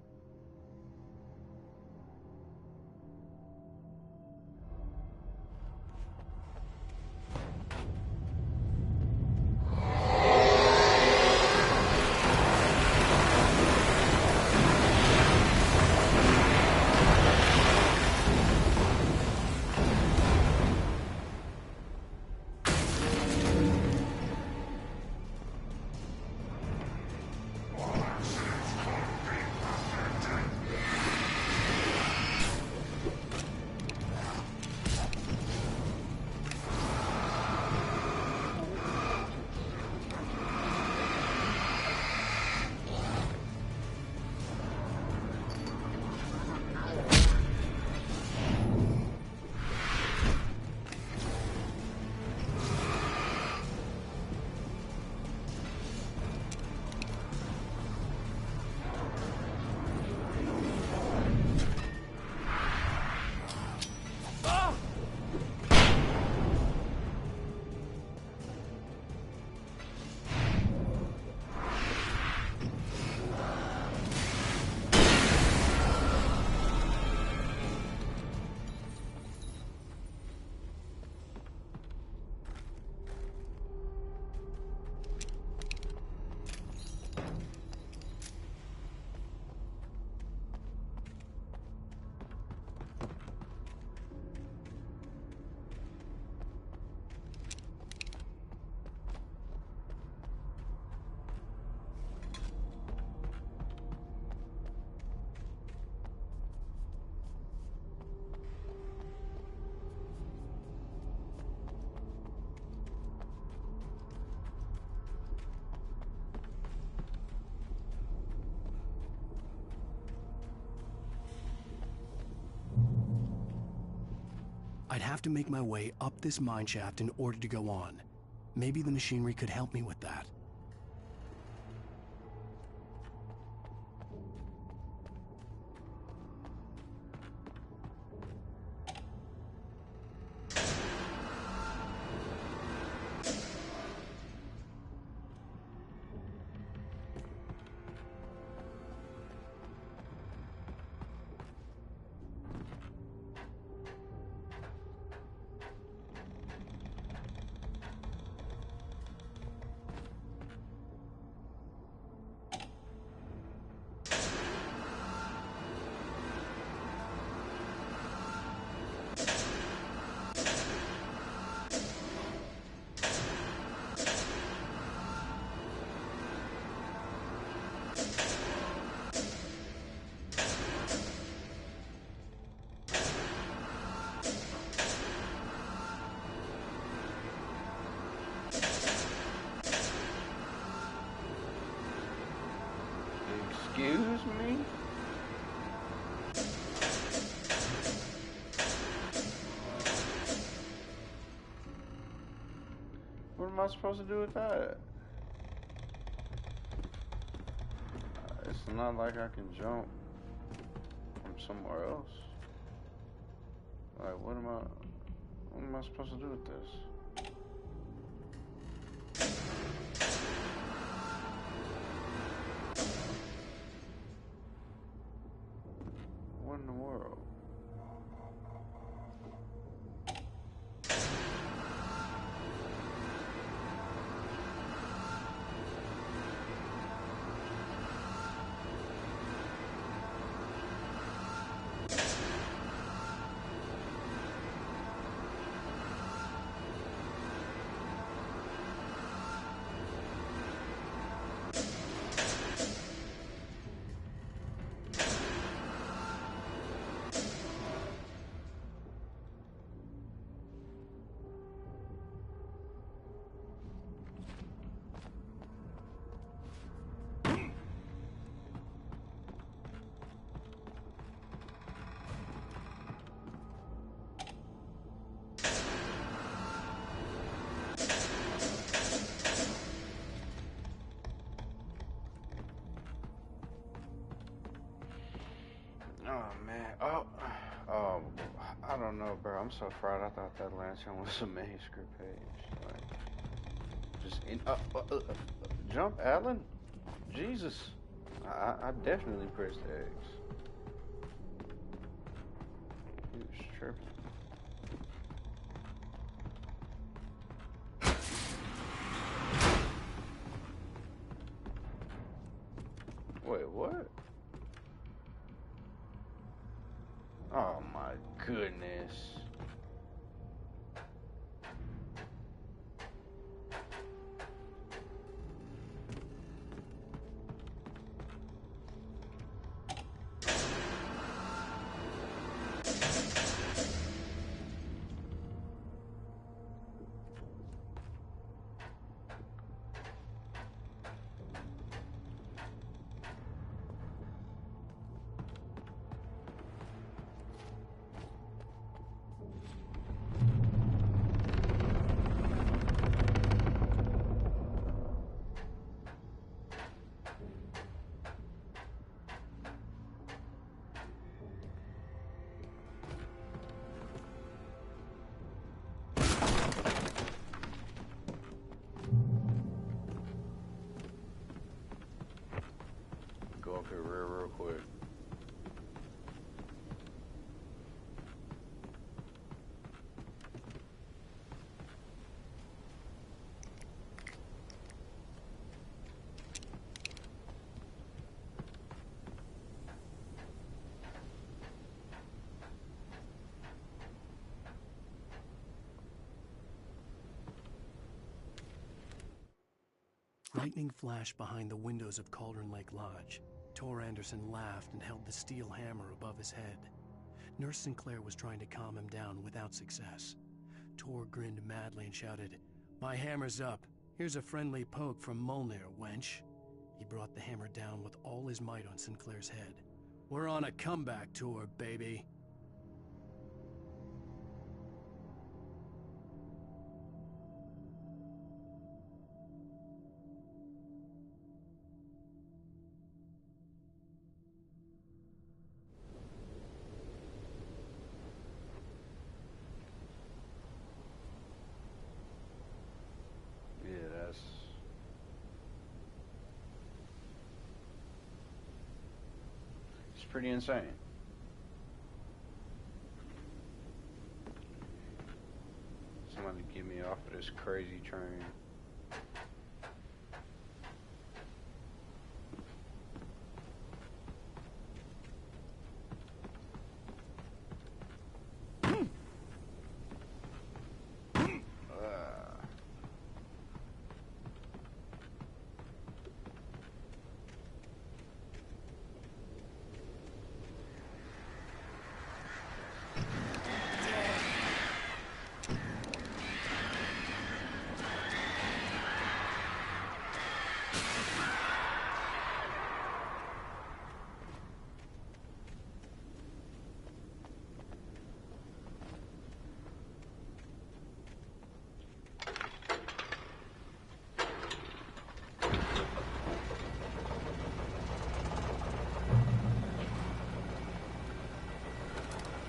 I'd have to make my way up this mine shaft in order to go on. Maybe the machinery could help me with that. Excuse me? What am I supposed to do with that? It's not like I can jump from somewhere else. Like, what am I supposed to do with this? What in the world? Oh man, oh, I don't know, bro. I'm so fried. I thought that lantern was a manuscript page. Like, just jump, Alan. Jesus, I definitely pressed X. He was tripping. Wait, what? Oh my goodness. Go up here real quick. Lightning flashed behind the windows of Cauldron Lake Lodge. Tor Anderson laughed and held the steel hammer above his head. Nurse Sinclair was trying to calm him down without success. Tor grinned madly and shouted, "My hammer's up. Here's a friendly poke from Molnir, wench." He brought the hammer down with all his might on Sinclair's head. "We're on a comeback tour, baby." pretty insane. Somebody get me off of this crazy train.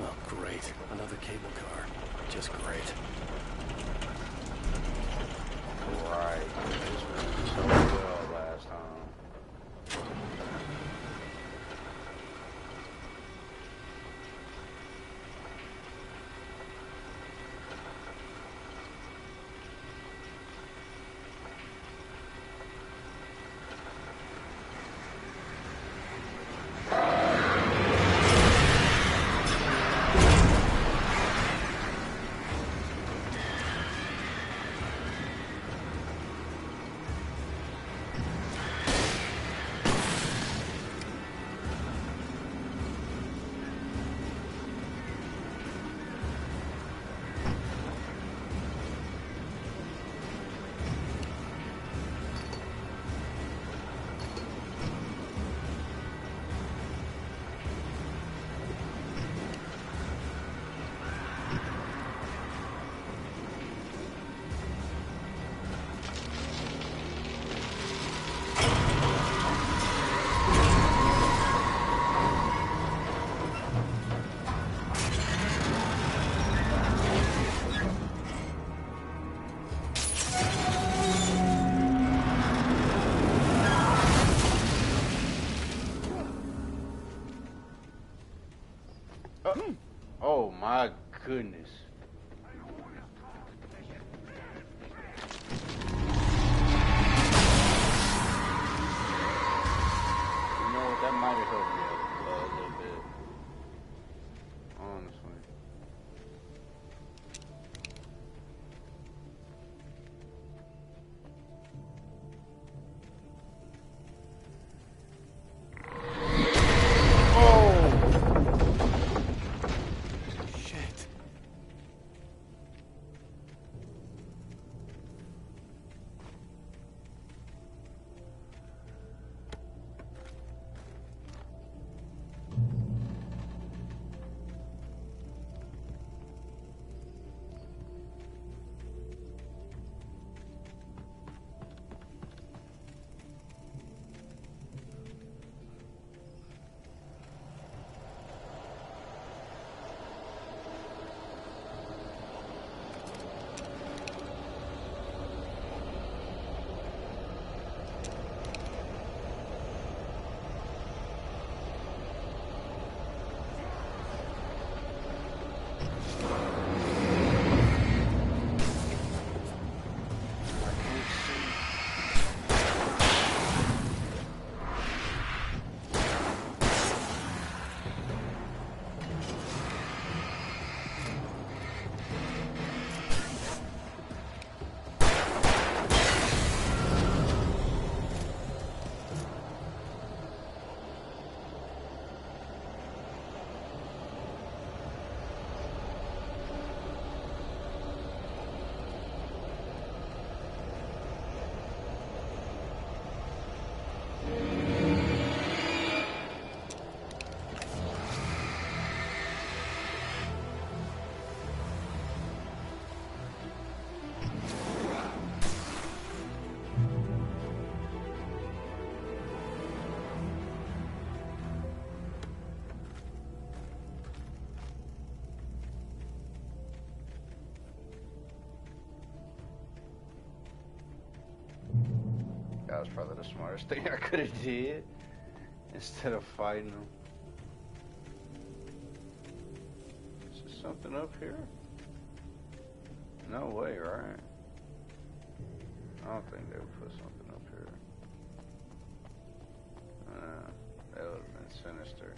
Oh, great. Another cable car. Just great. Right. This went so well last time. Oh my goodness. You know what? That might have helped me a little bit. Honestly. Shit. That was probably the smartest thing I could have did instead of fighting them. something up here? No way, right? I don't think they would put something up here. That would have been sinister.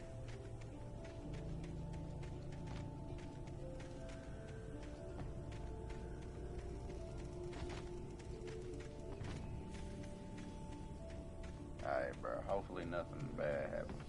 Alright, bro. Hopefully nothing bad happens.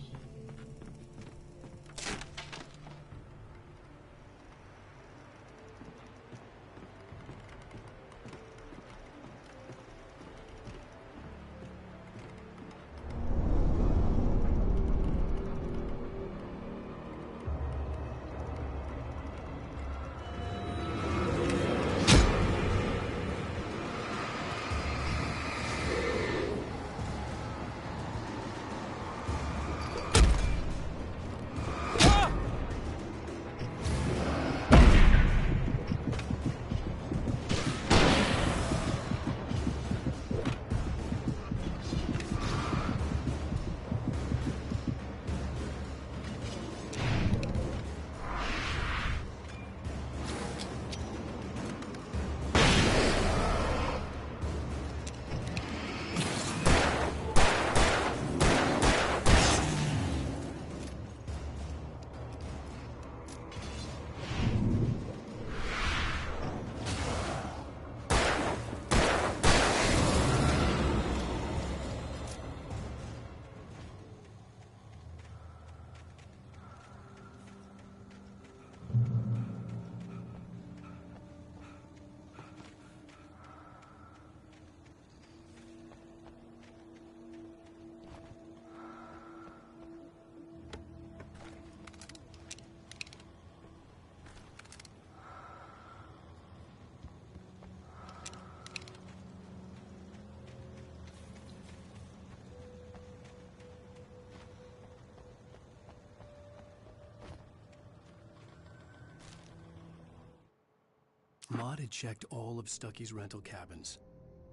Maud had checked all of Stucky's rental cabins.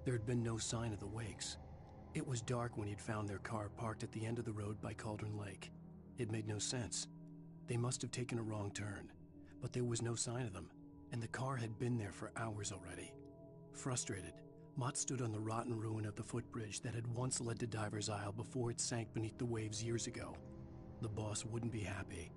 There had been no sign of the Wakes. It was dark when he'd found their car parked at the end of the road by Cauldron Lake. It made no sense. They must have taken a wrong turn, but there was no sign of them, and the car had been there for hours already. Frustrated, Mott stood on the rotten ruin of the footbridge that had once led to Diver's Isle before it sank beneath the waves years ago. The boss wouldn't be happy.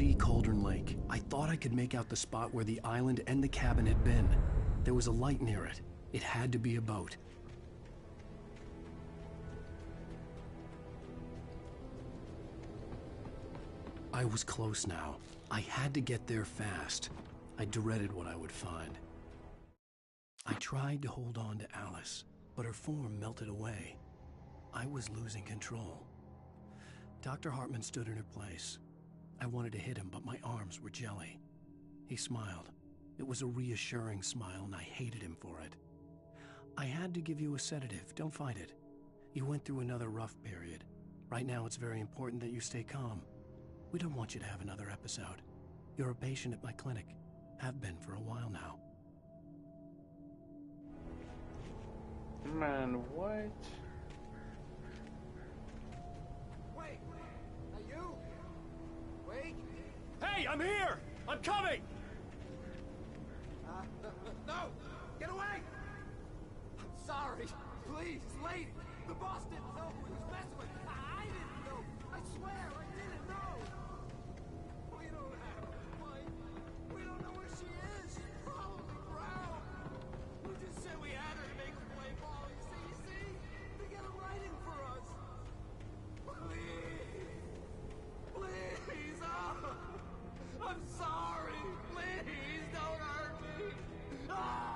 see Cauldron Lake. I thought I could make out the spot where the island and the cabin had been. There was a light near it. It had to be a boat. I was close now. I had to get there fast. I dreaded what I would find. I tried to hold on to Alice, but her form melted away. I was losing control. Dr. Hartman stood in her place. I wanted to hit him, but my arms were jelly. He smiled. It was a reassuring smile, and I hated him for it. I had to give you a sedative. Don't fight it. You went through another rough period. Right now, it's very important that you stay calm. We don't want you to have another episode. You're a patient at my clinic. Have been for a while now. Man, what? Wait! Are you? Wait! Hey, I'm here! I'm coming! No! Get away! I'm sorry. Please, lady. The boss didn't know who he was messing with. I didn't know. I swear, I didn't know. We don't have her fight. We don't know where she is. She's probably drowned. We just said we had her to make her play ball. You see? They got a writing for us. Please. Please. Oh. I'm sorry. Please, don't hurt me. Ah!